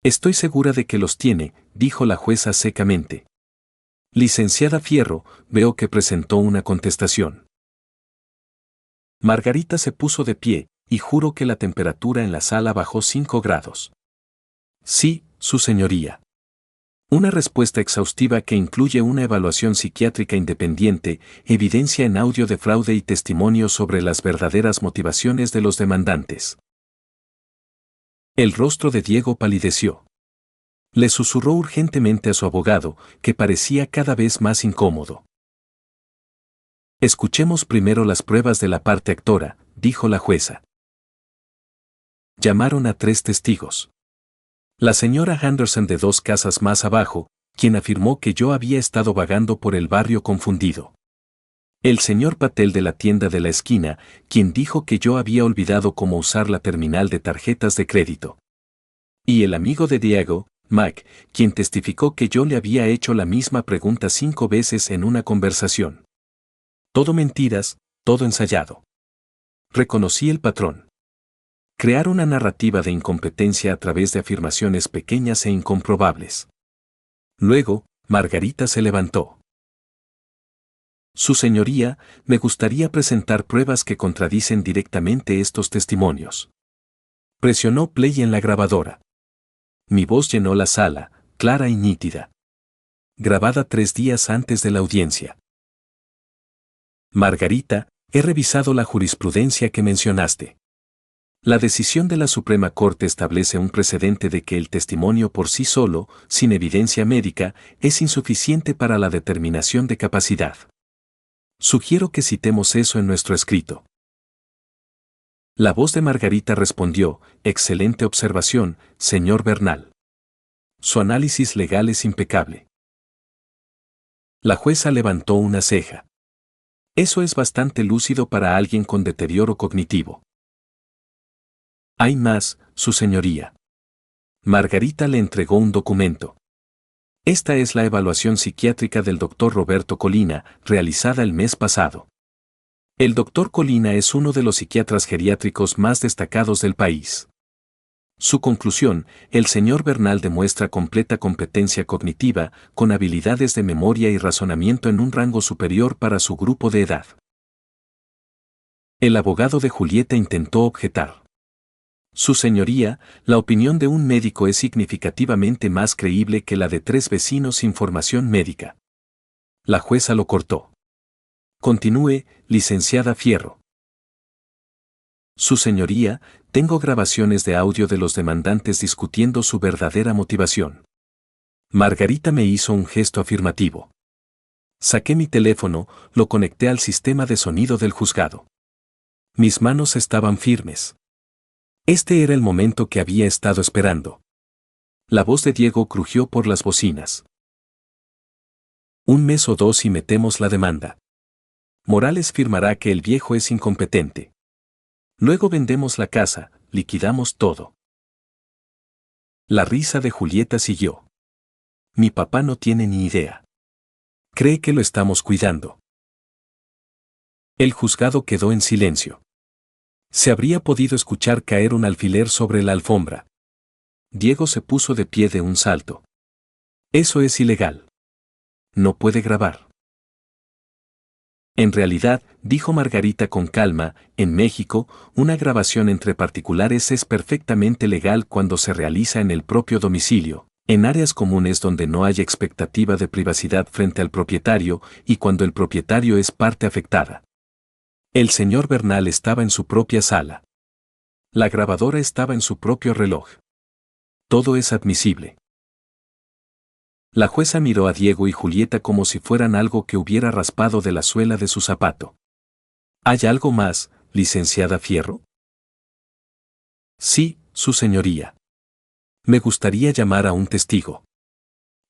Estoy segura de que los tiene, dijo la jueza secamente. Licenciada Fierro, veo que presentó una contestación. Margarita se puso de pie, y juro que la temperatura en la sala bajó 5 grados. Sí, su señoría. Una respuesta exhaustiva que incluye una evaluación psiquiátrica independiente, evidencia en audio de fraude y testimonios sobre las verdaderas motivaciones de los demandantes. El rostro de Diego palideció. Le susurró urgentemente a su abogado, que parecía cada vez más incómodo. Escuchemos primero las pruebas de la parte actora, dijo la jueza. Llamaron a 3 testigos. La señora Henderson de 2 casas más abajo, quien afirmó que yo había estado vagando por el barrio confundido. El señor Patel de la tienda de la esquina, quien dijo que yo había olvidado cómo usar la terminal de tarjetas de crédito. Y el amigo de Diego, Mac, quien testificó que yo le había hecho la misma pregunta 5 veces en una conversación. Todo mentiras, todo ensayado. Reconocí el patrón. Crear una narrativa de incompetencia a través de afirmaciones pequeñas e incomprobables. Luego, Margarita se levantó. Su señoría, me gustaría presentar pruebas que contradicen directamente estos testimonios. Presionó play en la grabadora. Mi voz llenó la sala, clara y nítida. Grabada 3 días antes de la audiencia. Margarita, he revisado la jurisprudencia que mencionaste. La decisión de la Suprema Corte establece un precedente de que el testimonio por sí solo, sin evidencia médica, es insuficiente para la determinación de capacidad. Sugiero que citemos eso en nuestro escrito. La voz de Margarita respondió, excelente observación, señor Bernal. Su análisis legal es impecable. La jueza levantó una ceja. Eso es bastante lúcido para alguien con deterioro cognitivo. Hay más, su señoría. Margarita le entregó un documento. Esta es la evaluación psiquiátrica del doctor Roberto Colina, realizada el mes pasado. El doctor Colina es uno de los psiquiatras geriátricos más destacados del país. Su conclusión, el señor Bernal demuestra completa competencia cognitiva, con habilidades de memoria y razonamiento en un rango superior para su grupo de edad. El abogado de Julieta intentó objetar. Su señoría, la opinión de un médico es significativamente más creíble que la de 3 vecinos sin formación médica. La jueza lo cortó. Continúe, licenciada Fierro. Su señoría, tengo grabaciones de audio de los demandantes discutiendo su verdadera motivación. Margarita me hizo un gesto afirmativo. Saqué mi teléfono, lo conecté al sistema de sonido del juzgado. Mis manos estaban firmes. Este era el momento que había estado esperando. La voz de Diego crujió por las bocinas. 1 mes o 2 y metemos la demanda. Morales firmará que el viejo es incompetente. Luego vendemos la casa, liquidamos todo. La risa de Julieta siguió. Mi papá no tiene ni idea. Cree que lo estamos cuidando. El juzgado quedó en silencio. Se habría podido escuchar caer un alfiler sobre la alfombra. Diego se puso de pie de un salto. Eso es ilegal. No puede grabar. En realidad, dijo Margarita con calma, en México, una grabación entre particulares es perfectamente legal cuando se realiza en el propio domicilio, en áreas comunes donde no hay expectativa de privacidad frente al propietario y cuando el propietario es parte afectada. El señor Bernal estaba en su propia sala. La grabadora estaba en su propio reloj. Todo es admisible. La jueza miró a Diego y Julieta como si fueran algo que hubiera raspado de la suela de su zapato. ¿Hay algo más, licenciada Fierro? Sí, su señoría. Me gustaría llamar a un testigo.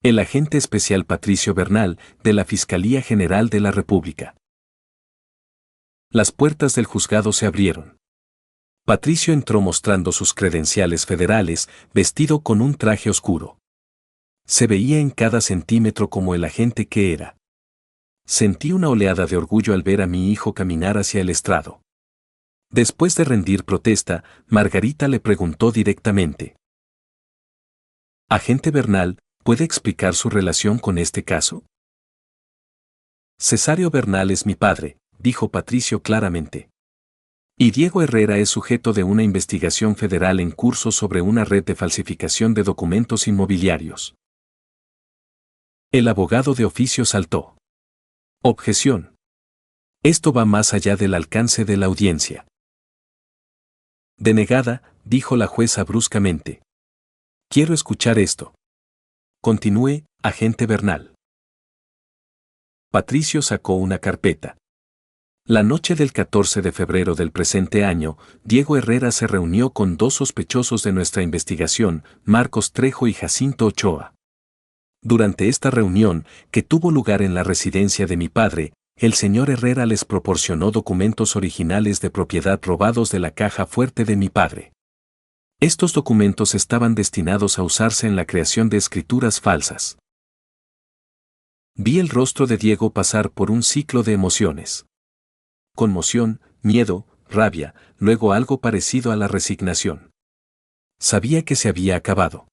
El agente especial Patricio Bernal, de la Fiscalía General de la República. Las puertas del juzgado se abrieron. Patricio entró mostrando sus credenciales federales, vestido con un traje oscuro. Se veía en cada centímetro como el agente que era. Sentí una oleada de orgullo al ver a mi hijo caminar hacia el estrado. Después de rendir protesta, Margarita le preguntó directamente. «Agente Bernal, ¿puede explicar su relación con este caso?» «Cesario Bernal es mi padre», dijo Patricio claramente. «Y Diego Herrera es sujeto de una investigación federal en curso sobre una red de falsificación de documentos inmobiliarios». El abogado de oficio saltó. Objeción. Esto va más allá del alcance de la audiencia. Denegada, dijo la jueza bruscamente. Quiero escuchar esto. Continúe, agente Bernal. Patricio sacó una carpeta. La noche del 14 de febrero del presente año, Diego Herrera se reunió con dos sospechosos de nuestra investigación, Marcos Trejo y Jacinto Ochoa. Durante esta reunión, que tuvo lugar en la residencia de mi padre, el señor Herrera les proporcionó documentos originales de propiedad robados de la caja fuerte de mi padre. Estos documentos estaban destinados a usarse en la creación de escrituras falsas. Vi el rostro de Diego pasar por un ciclo de emociones. Conmoción, miedo, rabia, luego algo parecido a la resignación. Sabía que se había acabado.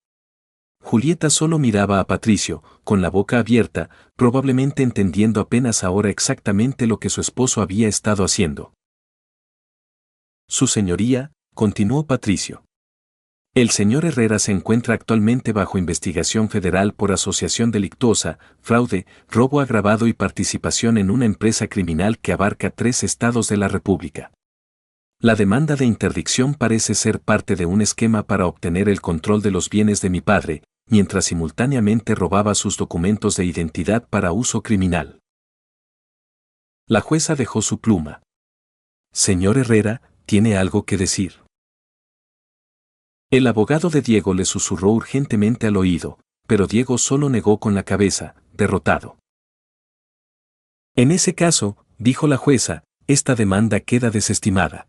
Julieta solo miraba a Patricio, con la boca abierta, probablemente entendiendo apenas ahora exactamente lo que su esposo había estado haciendo. Su señoría, continuó Patricio. El señor Herrera se encuentra actualmente bajo investigación federal por asociación delictuosa, fraude, robo agravado y participación en una empresa criminal que abarca 3 estados de la República. La demanda de interdicción parece ser parte de un esquema para obtener el control de los bienes de mi padre, mientras simultáneamente robaba sus documentos de identidad para uso criminal. La jueza dejó su pluma. Señor Herrera, ¿tiene algo que decir? El abogado de Diego le susurró urgentemente al oído, pero Diego solo negó con la cabeza, derrotado. En ese caso, dijo la jueza, esta demanda queda desestimada.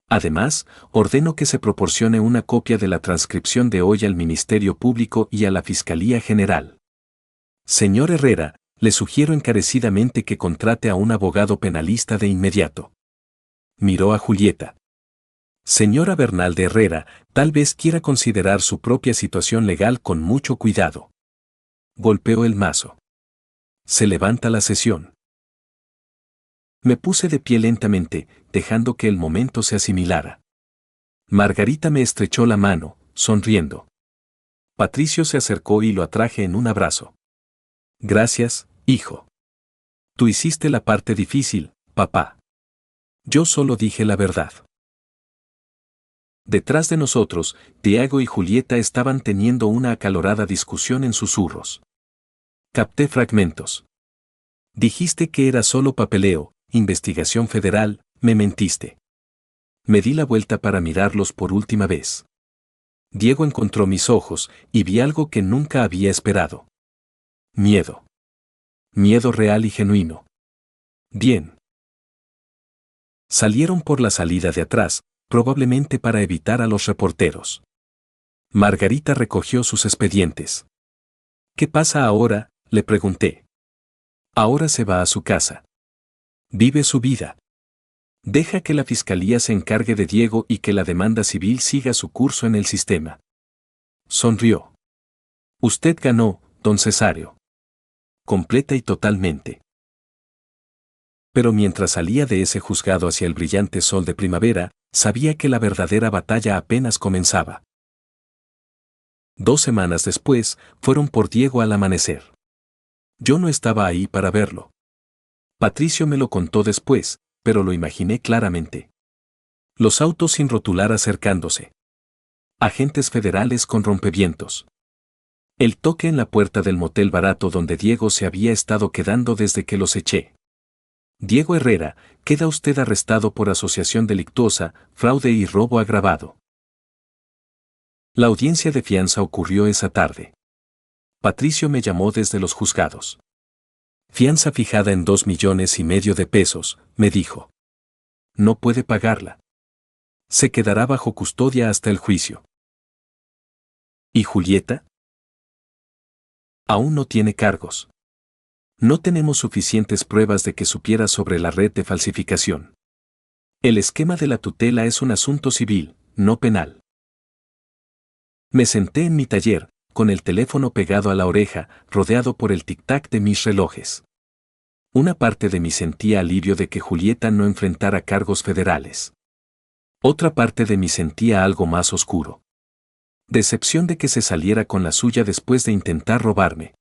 Además, ordeno que se proporcione una copia de la transcripción de hoy al Ministerio Público y a la Fiscalía General. Señor Herrera, le sugiero encarecidamente que contrate a un abogado penalista de inmediato. Miró a Julieta. Señora Bernal de Herrera, tal vez quiera considerar su propia situación legal con mucho cuidado. Golpeó el mazo. Se levanta la sesión. Me puse de pie lentamente, dejando que el momento se asimilara. Margarita me estrechó la mano, sonriendo. Patricio se acercó y lo atraje en un abrazo. Gracias, hijo. Tú hiciste la parte difícil, papá. Yo solo dije la verdad. Detrás de nosotros, Diego y Julieta estaban teniendo una acalorada discusión en susurros. Capté fragmentos. Dijiste que era solo papeleo, investigación federal, me mentiste. Me di la vuelta para mirarlos por última vez. Diego encontró mis ojos y vi algo que nunca había esperado. Miedo. Miedo real y genuino. Bien. Salieron por la salida de atrás, probablemente para evitar a los reporteros. Margarita recogió sus expedientes. ¿Qué pasa ahora?, le pregunté. Ahora se va a su casa. Vive su vida. Deja que la fiscalía se encargue de Diego y que la demanda civil siga su curso en el sistema. Sonrió. Usted ganó, don Cesario. Completa y totalmente. Pero mientras salía de ese juzgado hacia el brillante sol de primavera, sabía que la verdadera batalla apenas comenzaba. 2 semanas después, fueron por Diego al amanecer. Yo no estaba ahí para verlo. Patricio me lo contó después, pero lo imaginé claramente. Los autos sin rotular acercándose. Agentes federales con rompevientos. El toque en la puerta del motel barato donde Diego se había estado quedando desde que los eché. Diego Herrera, queda usted arrestado por asociación delictuosa, fraude y robo agravado. La audiencia de fianza ocurrió esa tarde. Patricio me llamó desde los juzgados. Fianza fijada en 2,5 millones de pesos, me dijo. No puede pagarla. Se quedará bajo custodia hasta el juicio. ¿Y Julieta? Aún no tiene cargos. No tenemos suficientes pruebas de que supiera sobre la red de falsificación. El esquema de la tutela es un asunto civil, no penal. Me senté en mi taller, con el teléfono pegado a la oreja, rodeado por el tic-tac de mis relojes. Una parte de mí sentía alivio de que Julieta no enfrentara cargos federales. Otra parte de mí sentía algo más oscuro. Decepción de que se saliera con la suya después de intentar robarme.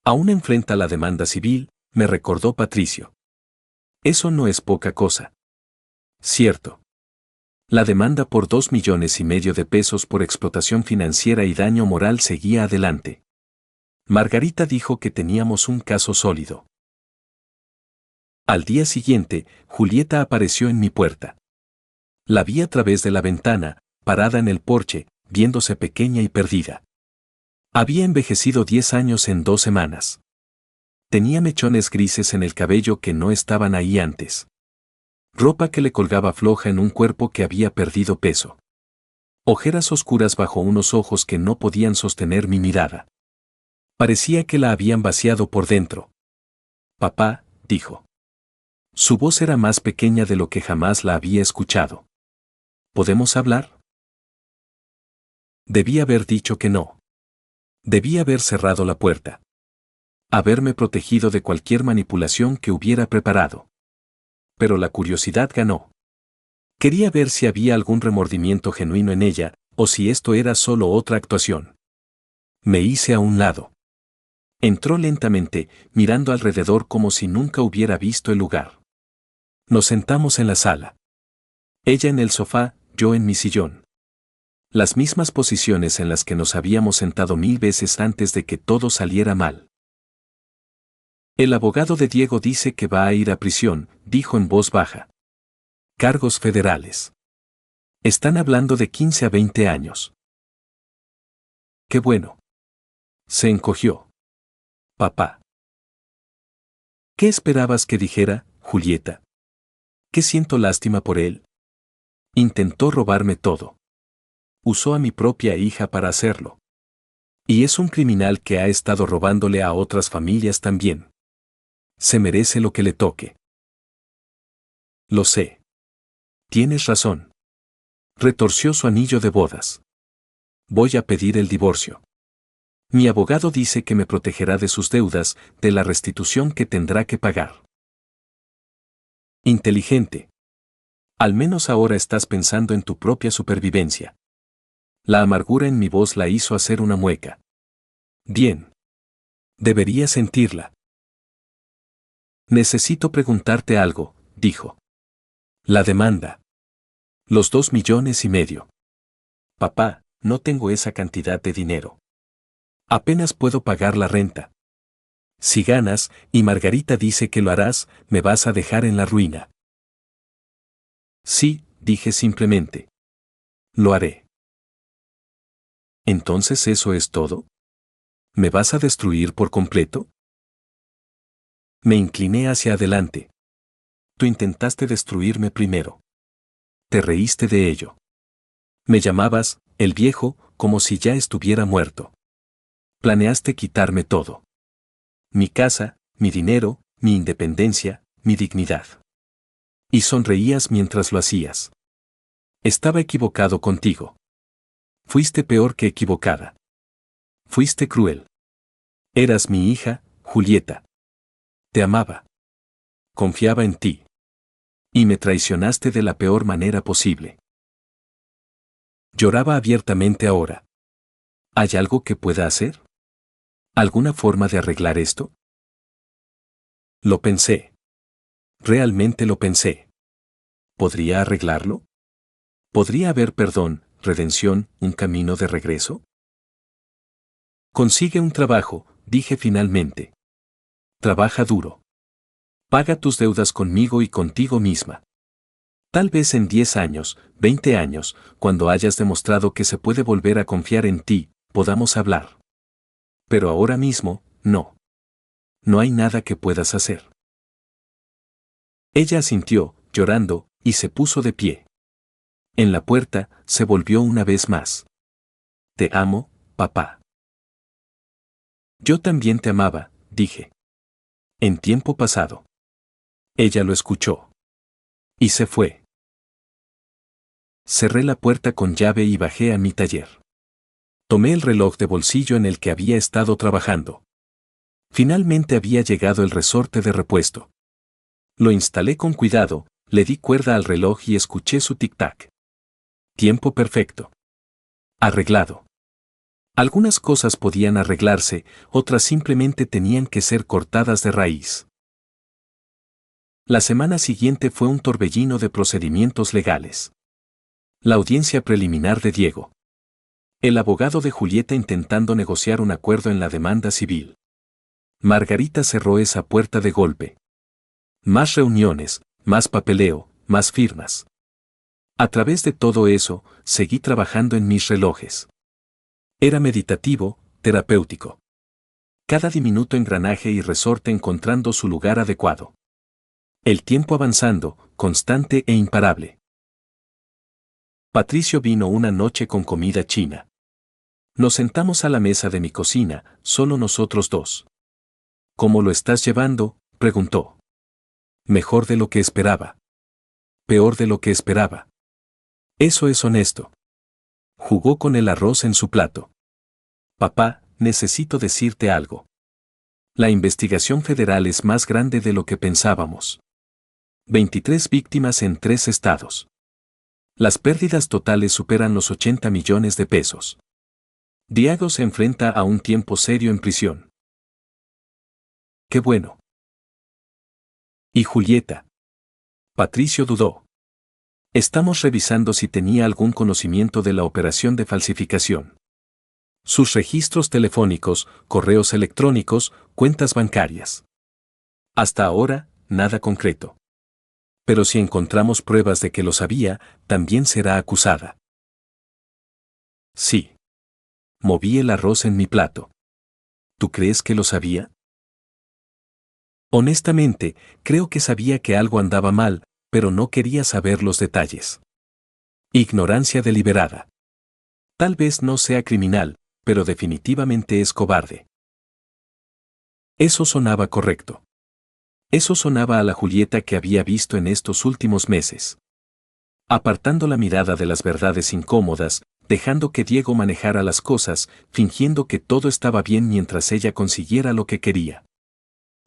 Aún enfrenta la demanda civil, me recordó Patricio. Eso no es poca cosa. Cierto. La demanda por 2,5 millones de pesos por explotación financiera y daño moral seguía adelante. Margarita dijo que teníamos un caso sólido. Al día siguiente, Julieta apareció en mi puerta. La vi a través de la ventana, parada en el porche, viéndose pequeña y perdida. Había envejecido 10 años en 2 semanas. Tenía mechones grises en el cabello que no estaban ahí antes. Ropa que le colgaba floja en un cuerpo que había perdido peso. Ojeras oscuras bajo unos ojos que no podían sostener mi mirada. Parecía que la habían vaciado por dentro. Papá, dijo. Su voz era más pequeña de lo que jamás la había escuchado. ¿Podemos hablar? Debí haber dicho que no. Debí haber cerrado la puerta. Haberme protegido de cualquier manipulación que hubiera preparado. Pero la curiosidad ganó. Quería ver si había algún remordimiento genuino en ella, o si esto era solo otra actuación. Me hice a un lado. Entró lentamente, mirando alrededor como si nunca hubiera visto el lugar. Nos sentamos en la sala. Ella en el sofá, yo en mi sillón. Las mismas posiciones en las que nos habíamos sentado 1000 veces antes de que todo saliera mal. El abogado de Diego dice que va a ir a prisión, dijo en voz baja. Cargos federales. Están hablando de 15 a 20 años. Qué bueno. Se encogió. Papá. ¿Qué esperabas que dijera, Julieta? ¿Que siento lástima por él? Intentó robarme todo. Usó a mi propia hija para hacerlo. Y es un criminal que ha estado robándole a otras familias también. Se merece lo que le toque. Lo sé. Tienes razón. Retorció su anillo de bodas. Voy a pedir el divorcio. Mi abogado dice que me protegerá de sus deudas, de la restitución que tendrá que pagar. Inteligente. Al menos ahora estás pensando en tu propia supervivencia. La amargura en mi voz la hizo hacer una mueca. Bien. Debería sentirla. Necesito preguntarte algo, dijo. La demanda. Los 2,5 millones. Papá, no tengo esa cantidad de dinero. Apenas puedo pagar la renta. Si ganas, y Margarita dice que lo harás, me vas a dejar en la ruina. Sí, dije simplemente. Lo haré. ¿Entonces eso es todo? ¿Me vas a destruir por completo? Me incliné hacia adelante. Tú intentaste destruirme primero. Te reíste de ello. Me llamabas, el viejo, como si ya estuviera muerto. Planeaste quitarme todo. Mi casa, mi dinero, mi independencia, mi dignidad. Y sonreías mientras lo hacías. Estaba equivocado contigo. Fuiste peor que equivocada. Fuiste cruel. Eras mi hija, Julieta. Te amaba. Confiaba en ti. Y me traicionaste de la peor manera posible. Lloraba abiertamente ahora. ¿Hay algo que pueda hacer? ¿Alguna forma de arreglar esto? Lo pensé. Realmente lo pensé. ¿Podría arreglarlo? ¿Podría haber perdón, redención, un camino de regreso? Consigue un trabajo, dije finalmente. Trabaja duro. Paga tus deudas conmigo y contigo misma. Tal vez en 10 años, 20 años, cuando hayas demostrado que se puede volver a confiar en ti, podamos hablar. Pero ahora mismo, no. No hay nada que puedas hacer. Ella asintió, llorando, y se puso de pie. En la puerta, se volvió una vez más. Te amo, papá. Yo también te amaba, dije. En tiempo pasado. Ella lo escuchó. Y se fue. Cerré la puerta con llave y bajé a mi taller. Tomé el reloj de bolsillo en el que había estado trabajando. Finalmente había llegado el resorte de repuesto. Lo instalé con cuidado, le di cuerda al reloj y escuché su tic-tac. Tiempo perfecto. Arreglado. Algunas cosas podían arreglarse, otras simplemente tenían que ser cortadas de raíz. La semana siguiente fue un torbellino de procedimientos legales. La audiencia preliminar de Diego. El abogado de Julieta intentando negociar un acuerdo en la demanda civil. Margarita cerró esa puerta de golpe. Más reuniones, más papeleo, más firmas. A través de todo eso, seguí trabajando en mis relojes. Era meditativo, terapéutico. Cada diminuto engranaje y resorte encontrando su lugar adecuado. El tiempo avanzando, constante e imparable. Patricio vino una noche con comida china. Nos sentamos a la mesa de mi cocina, solo nosotros dos. ¿Cómo lo estás llevando?, preguntó. Mejor de lo que esperaba. Peor de lo que esperaba. Eso es honesto. Jugó con el arroz en su plato. Papá, necesito decirte algo. La investigación federal es más grande de lo que pensábamos. 23 víctimas en 3 estados. Las pérdidas totales superan los 80 millones de pesos. Diego se enfrenta a un tiempo serio en prisión. ¡Qué bueno! ¿Y Julieta? Patricio dudó. Estamos revisando si tenía algún conocimiento de la operación de falsificación. Sus registros telefónicos, correos electrónicos, cuentas bancarias. Hasta ahora, nada concreto. Pero si encontramos pruebas de que lo sabía, también será acusada. Sí. Moví el arroz en mi plato. ¿Tú crees que lo sabía? Honestamente, creo que sabía que algo andaba mal, pero no quería saber los detalles. Ignorancia deliberada. Tal vez no sea criminal, pero definitivamente es cobarde. Eso sonaba correcto. Eso sonaba a la Julieta que había visto en estos últimos meses. Apartando la mirada de las verdades incómodas, dejando que Diego manejara las cosas, fingiendo que todo estaba bien mientras ella consiguiera lo que quería.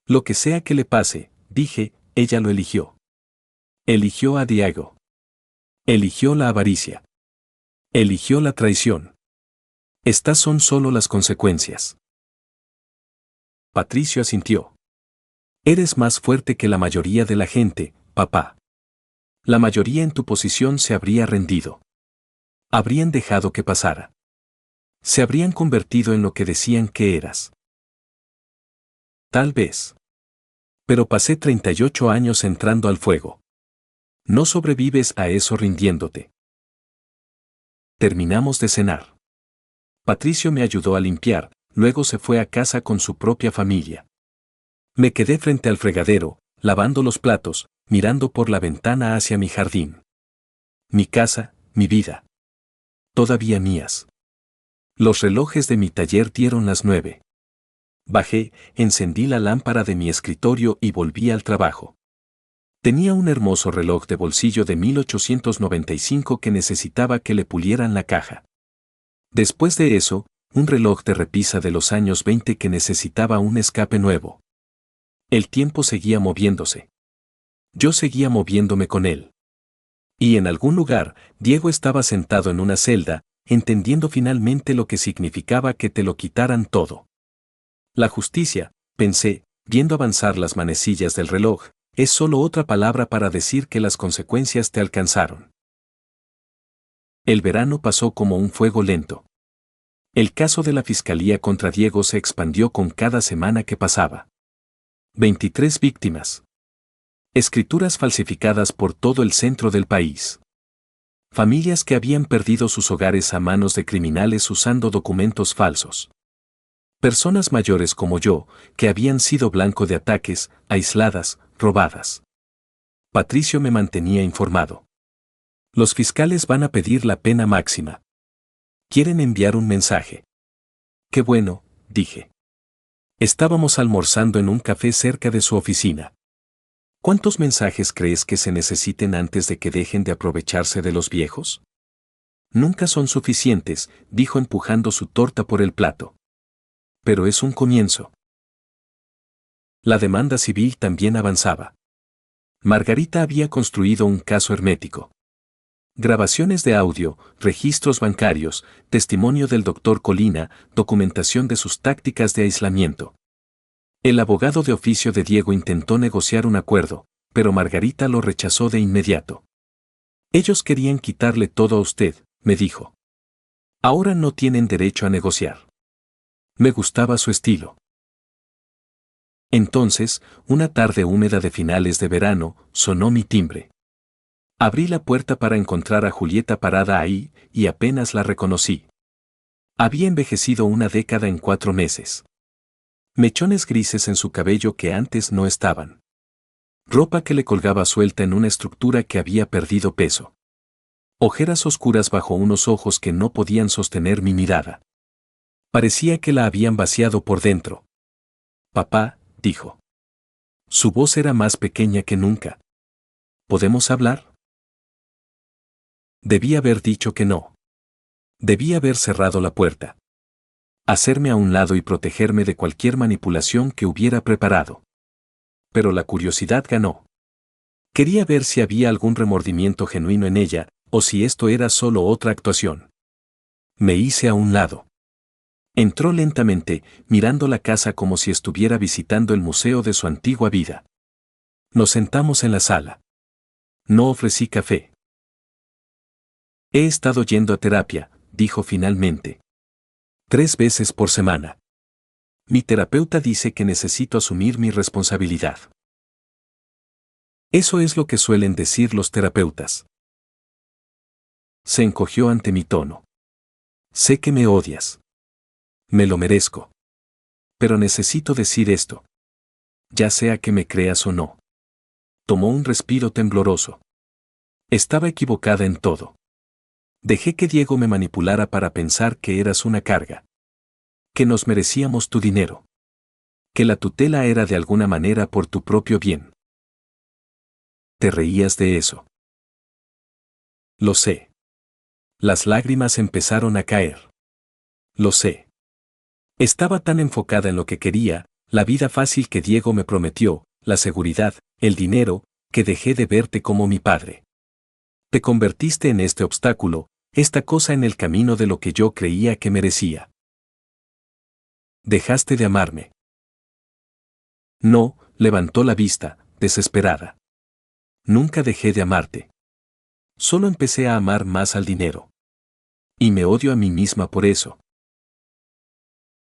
Lo que sea que le pase, dije, ella lo eligió. Eligió a Diego. Eligió la avaricia. Eligió la traición. Estas son solo las consecuencias. Patricio asintió. Eres más fuerte que la mayoría de la gente, papá. La mayoría en tu posición se habría rendido. Habrían dejado que pasara. Se habrían convertido en lo que decían que eras. Tal vez. Pero pasé 38 años entrando al fuego. No sobrevives a eso rindiéndote. Terminamos de cenar. Patricio me ayudó a limpiar, luego se fue a casa con su propia familia. Me quedé frente al fregadero, lavando los platos, mirando por la ventana hacia mi jardín. Mi casa, mi vida. Todavía mías. Los relojes de mi taller dieron las 9. Bajé, encendí la lámpara de mi escritorio y volví al trabajo. Tenía un hermoso reloj de bolsillo de 1895 que necesitaba que le pulieran la caja. Después de eso, un reloj de repisa de los años 20 que necesitaba un escape nuevo. El tiempo seguía moviéndose. Yo seguía moviéndome con él. Y en algún lugar, Diego estaba sentado en una celda, entendiendo finalmente lo que significaba que te lo quitaran todo. La justicia, pensé, viendo avanzar las manecillas del reloj, es solo otra palabra para decir que las consecuencias te alcanzaron. El verano pasó como un fuego lento. El caso de la fiscalía contra Diego se expandió con cada semana que pasaba. 23 víctimas. Escrituras falsificadas por todo el centro del país. Familias que habían perdido sus hogares a manos de criminales usando documentos falsos. Personas mayores como yo, que habían sido blanco de ataques, aisladas, robadas. Patricio me mantenía informado. Los fiscales van a pedir la pena máxima. Quieren enviar un mensaje. Qué bueno, dije. Estábamos almorzando en un café cerca de su oficina. ¿Cuántos mensajes crees que se necesiten antes de que dejen de aprovecharse de los viejos? Nunca son suficientes, dijo empujando su torta por el plato. Pero es un comienzo. La demanda civil también avanzaba. Margarita había construido un caso hermético. Grabaciones de audio, registros bancarios, testimonio del doctor Colina, documentación de sus tácticas de aislamiento. El abogado de oficio de Diego intentó negociar un acuerdo, pero Margarita lo rechazó de inmediato. Ellos querían quitarle todo a usted, me dijo. Ahora no tienen derecho a negociar. Me gustaba su estilo. Entonces, una tarde húmeda de finales de verano, sonó mi timbre. Abrí la puerta para encontrar a Julieta parada ahí, y apenas la reconocí. Había envejecido una década en 4 meses. Mechones grises en su cabello que antes no estaban. Ropa que le colgaba suelta en una estructura que había perdido peso. Ojeras oscuras bajo unos ojos que no podían sostener mi mirada. Parecía que la habían vaciado por dentro. Papá, dijo. Su voz era más pequeña que nunca. ¿Podemos hablar? Debí haber dicho que no. Debí haber cerrado la puerta. Hacerme a un lado y protegerme de cualquier manipulación que hubiera preparado. Pero la curiosidad ganó. Quería ver si había algún remordimiento genuino en ella, o si esto era solo otra actuación. Me hice a un lado. Entró lentamente, mirando la casa como si estuviera visitando el museo de su antigua vida. Nos sentamos en la sala. No ofrecí café. He estado yendo a terapia, dijo finalmente. 3 veces por semana. Mi terapeuta dice que necesito asumir mi responsabilidad. Eso es lo que suelen decir los terapeutas. Se encogió ante mi tono. Sé que me odias. Me lo merezco. Pero necesito decir esto. Ya sea que me creas o no. Tomó un respiro tembloroso. Estaba equivocada en todo. Dejé que Diego me manipulara para pensar que eras una carga. Que nos merecíamos tu dinero. Que la tutela era de alguna manera por tu propio bien. Te reías de eso. Lo sé. Las lágrimas empezaron a caer. Lo sé. Estaba tan enfocada en lo que quería, la vida fácil que Diego me prometió, la seguridad, el dinero, que dejé de verte como mi padre. Te convertiste en este obstáculo, esta cosa en el camino de lo que yo creía que merecía. Dejaste de amarme. No, levantó la vista, desesperada. Nunca dejé de amarte. Solo empecé a amar más al dinero. Y me odio a mí misma por eso.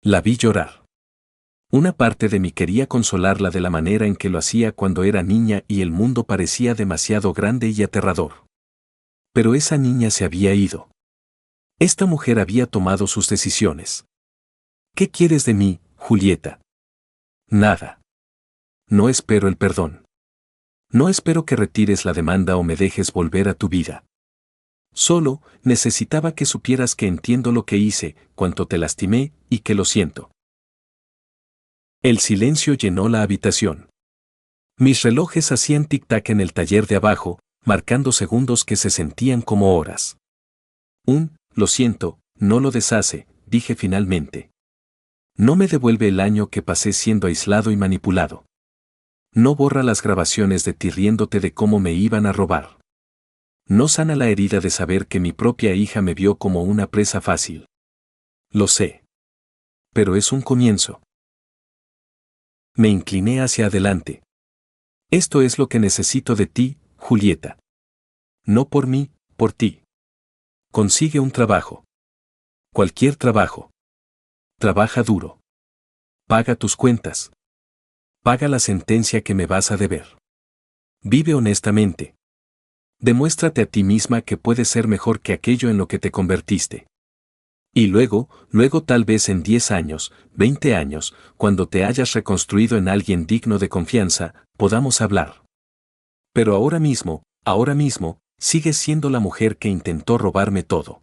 La vi llorar. Una parte de mí quería consolarla de la manera en que lo hacía cuando era niña y el mundo parecía demasiado grande y aterrador. Pero esa niña se había ido. Esta mujer había tomado sus decisiones. ¿Qué quieres de mí, Julieta? Nada. No espero el perdón. No espero que retires la demanda o me dejes volver a tu vida. Solo necesitaba que supieras que entiendo lo que hice, cuánto te lastimé y que lo siento. El silencio llenó la habitación. Mis relojes hacían tic-tac en el taller de abajo, marcando segundos que se sentían como horas. Lo siento, no lo deshace, dije finalmente. No me devuelve el año que pasé siendo aislado y manipulado. No borra las grabaciones de ti riéndote de cómo me iban a robar. No sana la herida de saber que mi propia hija me vio como una presa fácil. Lo sé. Pero es un comienzo. Me incliné hacia adelante. Esto es lo que necesito de ti, Julieta. No por mí, por ti. Consigue un trabajo. Cualquier trabajo. Trabaja duro. Paga tus cuentas. Paga la sentencia que me vas a deber. Vive honestamente. Demuéstrate a ti misma que puedes ser mejor que aquello en lo que te convertiste. Y luego tal vez en 10 años, 20 años, cuando te hayas reconstruido en alguien digno de confianza, podamos hablar. Pero ahora mismo, sigues siendo la mujer que intentó robarme todo.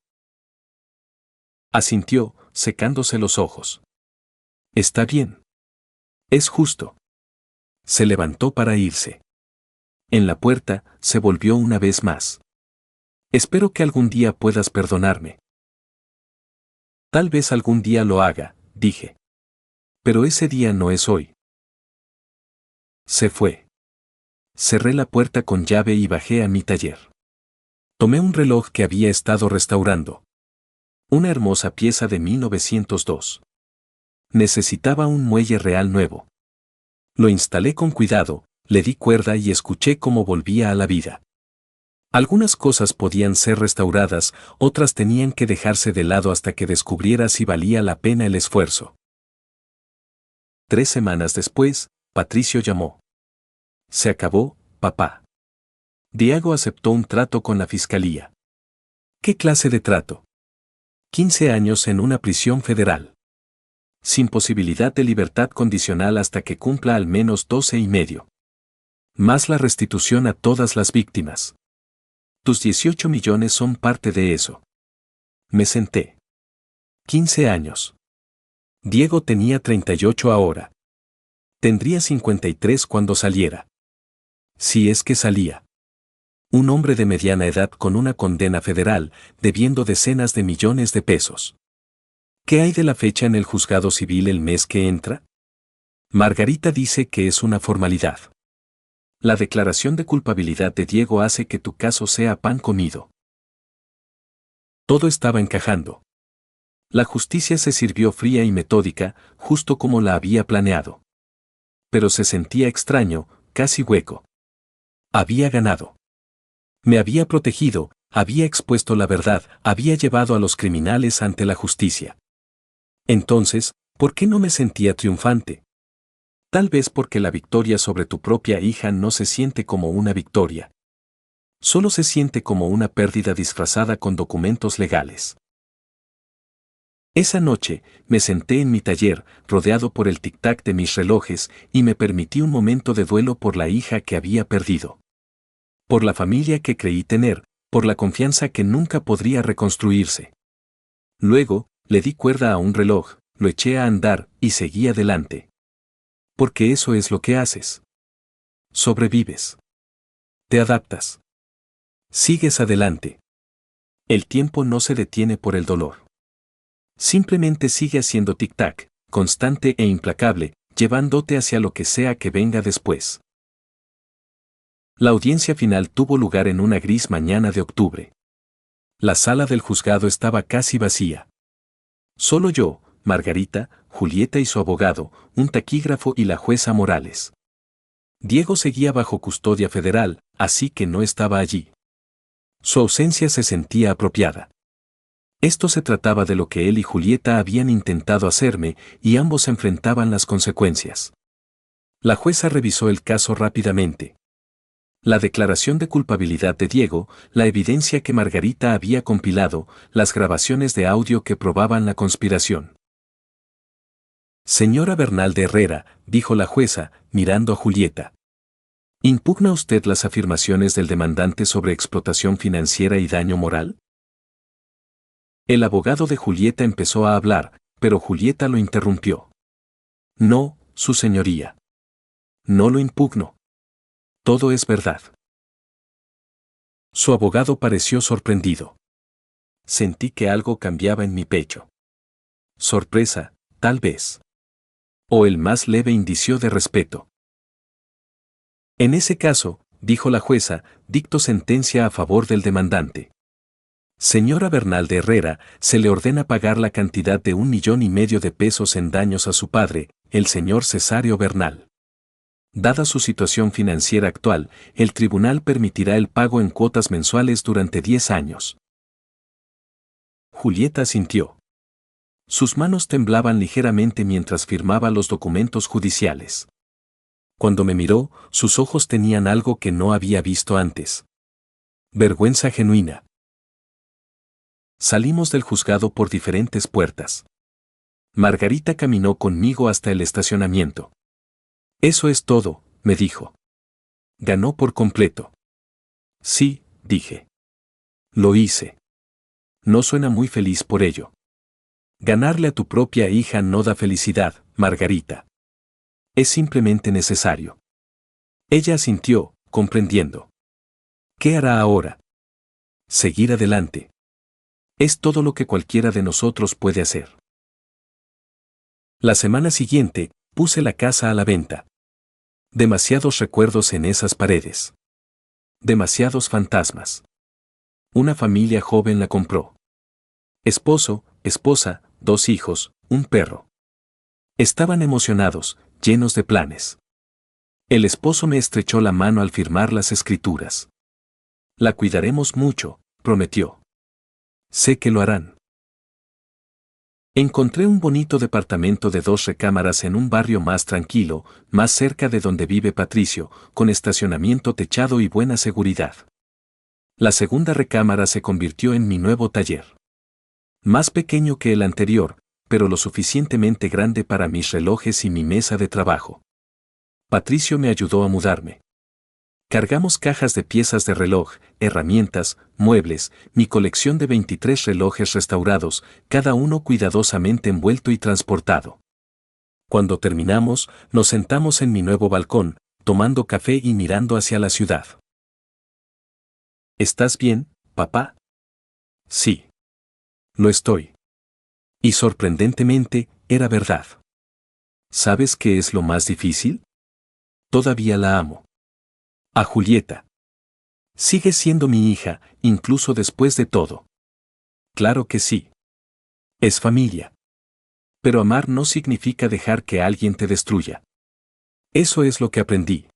Asintió, secándose los ojos. Está bien. Es justo. Se levantó para irse. En la puerta, se volvió una vez más. Espero que algún día puedas perdonarme. Tal vez algún día lo haga, dije. Pero ese día no es hoy. Se fue. Cerré la puerta con llave y bajé a mi taller. Tomé un reloj que había estado restaurando. Una hermosa pieza de 1902. Necesitaba un muelle real nuevo. Lo instalé con cuidado, le di cuerda y escuché cómo volvía a la vida. Algunas cosas podían ser restauradas, otras tenían que dejarse de lado hasta que descubriera si valía la pena el esfuerzo. 3 semanas después, Patricio llamó. Se acabó, papá. Diego aceptó un trato con la fiscalía. ¿Qué clase de trato? 15 años en una prisión federal. Sin posibilidad de libertad condicional hasta que cumpla al menos 12 y medio. Más la restitución a todas las víctimas. Tus 18 millones son parte de eso. Me senté. 15 años. Diego tenía 38 ahora. Tendría 53 cuando saliera. Si es que salía. Un hombre de mediana edad con una condena federal, debiendo decenas de millones de pesos. ¿Qué hay de la fecha en el juzgado civil el mes que entra? Margarita dice que es una formalidad. La declaración de culpabilidad de Diego hace que tu caso sea pan comido. Todo estaba encajando. La justicia se sirvió fría y metódica, justo como la había planeado. Pero se sentía extraño, casi hueco. Había ganado. Me había protegido, había expuesto la verdad, había llevado a los criminales ante la justicia. Entonces, ¿por qué no me sentía triunfante? Tal vez porque la victoria sobre tu propia hija no se siente como una victoria. Solo se siente como una pérdida disfrazada con documentos legales. Esa noche, me senté en mi taller, rodeado por el tic-tac de mis relojes, y me permití un momento de duelo por la hija que había perdido. Por la familia que creí tener, por la confianza que nunca podría reconstruirse. Luego, le di cuerda a un reloj, lo eché a andar, y seguí adelante. Porque eso es lo que haces. Sobrevives. Te adaptas. Sigues adelante. El tiempo no se detiene por el dolor. Simplemente sigue haciendo tic-tac, constante e implacable, llevándote hacia lo que sea que venga después. La audiencia final tuvo lugar en una gris mañana de octubre. La sala del juzgado estaba casi vacía. Solo yo, Margarita, Julieta y su abogado, un taquígrafo y la jueza Morales. Diego seguía bajo custodia federal, así que no estaba allí. Su ausencia se sentía apropiada. Esto se trataba de lo que él y Julieta habían intentado hacerme, y ambos enfrentaban las consecuencias. La jueza revisó el caso rápidamente. La declaración de culpabilidad de Diego, la evidencia que Margarita había compilado, las grabaciones de audio que probaban la conspiración. Señora Bernal de Herrera, dijo la jueza, mirando a Julieta. ¿Impugna usted las afirmaciones del demandante sobre explotación financiera y daño moral? El abogado de Julieta empezó a hablar, pero Julieta lo interrumpió. No, su señoría. No lo impugno. Todo es verdad. Su abogado pareció sorprendido. Sentí que algo cambiaba en mi pecho. Sorpresa, tal vez. O el más leve indicio de respeto. En ese caso, dijo la jueza, dicto sentencia a favor del demandante. Señora Bernal de Herrera, se le ordena pagar la cantidad de 1,5 millones de pesos en daños a su padre, el señor Cesario Bernal. Dada su situación financiera actual, el tribunal permitirá el pago en cuotas mensuales durante 10 años. Julieta asintió. Sus manos temblaban ligeramente mientras firmaba los documentos judiciales. Cuando me miró, sus ojos tenían algo que no había visto antes. Vergüenza genuina. Salimos del juzgado por diferentes puertas. Margarita caminó conmigo hasta el estacionamiento. Eso es todo, me dijo. Ganó por completo. Sí, dije. Lo hice. No suena muy feliz por ello. Ganarle a tu propia hija no da felicidad, Margarita. Es simplemente necesario. Ella asintió, comprendiendo. ¿Qué hará ahora? Seguir adelante. Es todo lo que cualquiera de nosotros puede hacer. La semana siguiente, puse la casa a la venta. Demasiados recuerdos en esas paredes. Demasiados fantasmas. Una familia joven la compró. Esposo, esposa, 2 hijos, un perro. Estaban emocionados, llenos de planes. El esposo me estrechó la mano al firmar las escrituras. La cuidaremos mucho, prometió. Sé que lo harán. Encontré un bonito departamento de 2 recámaras en un barrio más tranquilo, más cerca de donde vive Patricio, con estacionamiento techado y buena seguridad. La segunda recámara se convirtió en mi nuevo taller. Más pequeño que el anterior, pero lo suficientemente grande para mis relojes y mi mesa de trabajo. Patricio me ayudó a mudarme. Cargamos cajas de piezas de reloj, herramientas, muebles, mi colección de 23 relojes restaurados, cada uno cuidadosamente envuelto y transportado. Cuando terminamos, nos sentamos en mi nuevo balcón, tomando café y mirando hacia la ciudad. ¿Estás bien, papá? Sí. Lo estoy. Y sorprendentemente, era verdad. ¿Sabes qué es lo más difícil? Todavía la amo. A Julieta. Sigue siendo mi hija, incluso después de todo. Claro que sí. Es familia. Pero amar no significa dejar que alguien te destruya. Eso es lo que aprendí.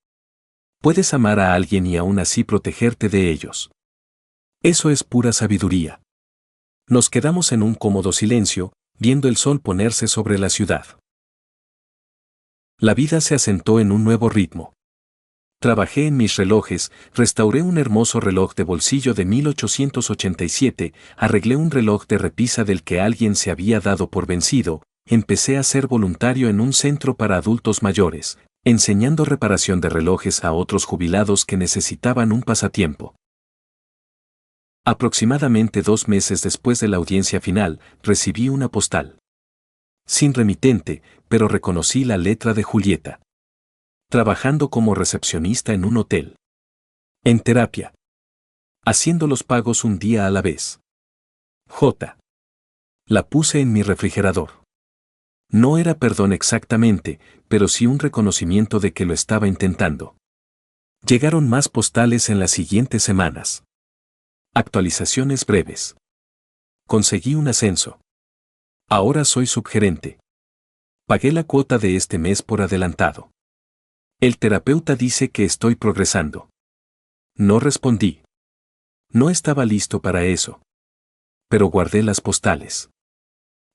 Puedes amar a alguien y aún así protegerte de ellos. Eso es pura sabiduría. Nos quedamos en un cómodo silencio, viendo el sol ponerse sobre la ciudad. La vida se asentó en un nuevo ritmo. Trabajé en mis relojes, restauré un hermoso reloj de bolsillo de 1887, arreglé un reloj de repisa del que alguien se había dado por vencido, empecé a ser voluntario en un centro para adultos mayores, enseñando reparación de relojes a otros jubilados que necesitaban un pasatiempo. Aproximadamente 2 meses después de la audiencia final, recibí una postal. Sin remitente, pero reconocí la letra de Julieta. Trabajando como recepcionista en un hotel. En terapia. Haciendo los pagos un día a la vez. J. La puse en mi refrigerador. No era perdón exactamente, pero sí un reconocimiento de que lo estaba intentando. Llegaron más postales en las siguientes semanas. Actualizaciones breves. Conseguí un ascenso. Ahora soy subgerente. Pagué la cuota de este mes por adelantado. El terapeuta dice que estoy progresando. No respondí. No estaba listo para eso. Pero guardé las postales.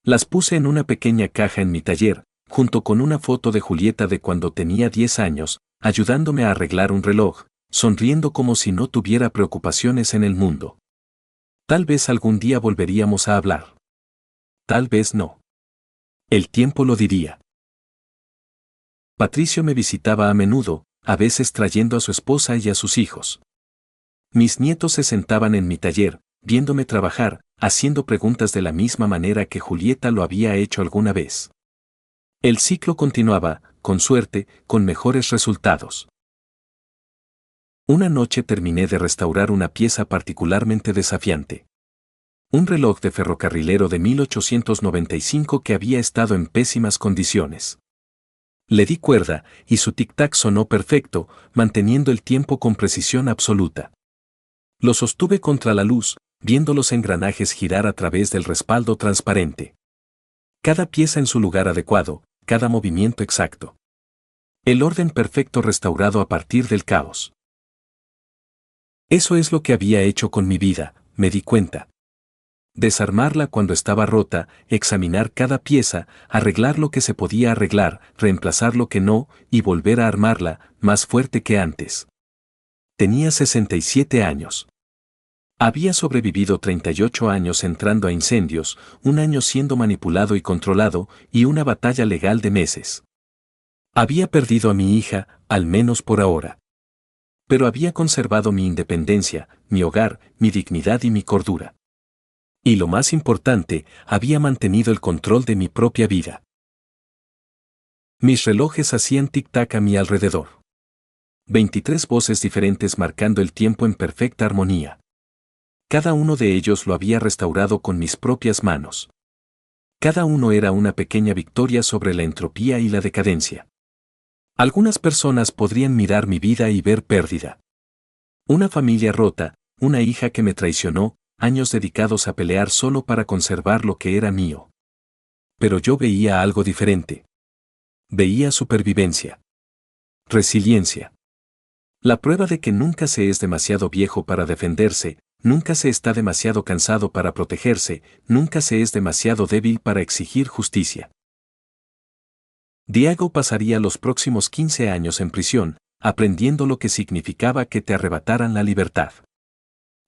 Las puse en una pequeña caja en mi taller, junto con una foto de Julieta de cuando tenía 10 años, ayudándome a arreglar un reloj, sonriendo como si no tuviera preocupaciones en el mundo. Tal vez algún día volveríamos a hablar. Tal vez no. El tiempo lo diría. Patricio me visitaba a menudo, a veces trayendo a su esposa y a sus hijos. Mis nietos se sentaban en mi taller, viéndome trabajar, haciendo preguntas de la misma manera que Julieta lo había hecho alguna vez. El ciclo continuaba, con suerte, con mejores resultados. Una noche terminé de restaurar una pieza particularmente desafiante. Un reloj de ferrocarrilero de 1895 que había estado en pésimas condiciones. Le di cuerda y su tic-tac sonó perfecto, manteniendo el tiempo con precisión absoluta. Lo sostuve contra la luz, viendo los engranajes girar a través del respaldo transparente. Cada pieza en su lugar adecuado, cada movimiento exacto. El orden perfecto restaurado a partir del caos. Eso es lo que había hecho con mi vida, me di cuenta. Desarmarla cuando estaba rota, examinar cada pieza, arreglar lo que se podía arreglar, reemplazar lo que no, y volver a armarla, más fuerte que antes. Tenía 67 años. Había sobrevivido 38 años entrando a incendios, un año siendo manipulado y controlado, y una batalla legal de meses. Había perdido a mi hija, al menos por ahora. Pero había conservado mi independencia, mi hogar, mi dignidad y mi cordura. Y lo más importante, había mantenido el control de mi propia vida. Mis relojes hacían tic-tac a mi alrededor. 23 voces diferentes marcando el tiempo en perfecta armonía. Cada uno de ellos lo había restaurado con mis propias manos. Cada uno era una pequeña victoria sobre la entropía y la decadencia. Algunas personas podrían mirar mi vida y ver pérdida. Una familia rota, una hija que me traicionó, años dedicados a pelear solo para conservar lo que era mío. Pero yo veía algo diferente. Veía supervivencia. Resiliencia. La prueba de que nunca se es demasiado viejo para defenderse, nunca se está demasiado cansado para protegerse, nunca se es demasiado débil para exigir justicia. Diego pasaría los próximos 15 años en prisión, aprendiendo lo que significaba que te arrebataran la libertad.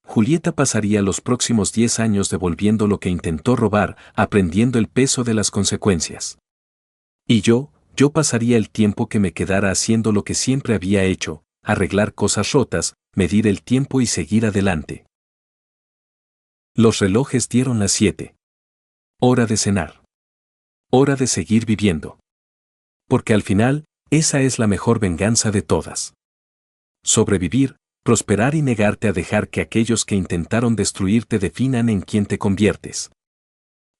Julieta pasaría los próximos 10 años devolviendo lo que intentó robar, aprendiendo el peso de las consecuencias. Y yo pasaría el tiempo que me quedara haciendo lo que siempre había hecho, arreglar cosas rotas, medir el tiempo y seguir adelante. Los relojes dieron las 7. Hora de cenar. Hora de seguir viviendo. Porque al final, esa es la mejor venganza de todas. Sobrevivir, prosperar y negarte a dejar que aquellos que intentaron destruirte definan en quién te conviertes.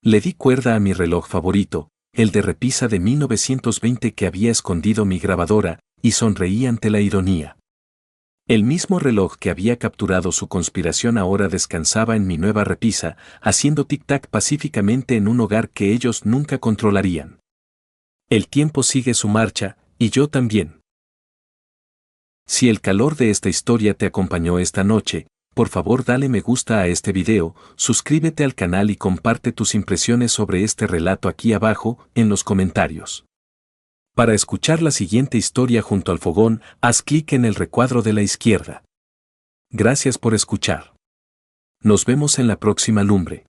Le di cuerda a mi reloj favorito, el de repisa de 1920 que había escondido mi grabadora, y sonreí ante la ironía. El mismo reloj que había capturado su conspiración ahora descansaba en mi nueva repisa, haciendo tic-tac pacíficamente en un hogar que ellos nunca controlarían. El tiempo sigue su marcha, y yo también. Si el calor de esta historia te acompañó esta noche, por favor dale me gusta a este video, suscríbete al canal y comparte tus impresiones sobre este relato aquí abajo, en los comentarios. Para escuchar la siguiente historia junto al fogón, haz clic en el recuadro de la izquierda. Gracias por escuchar. Nos vemos en la próxima lumbre.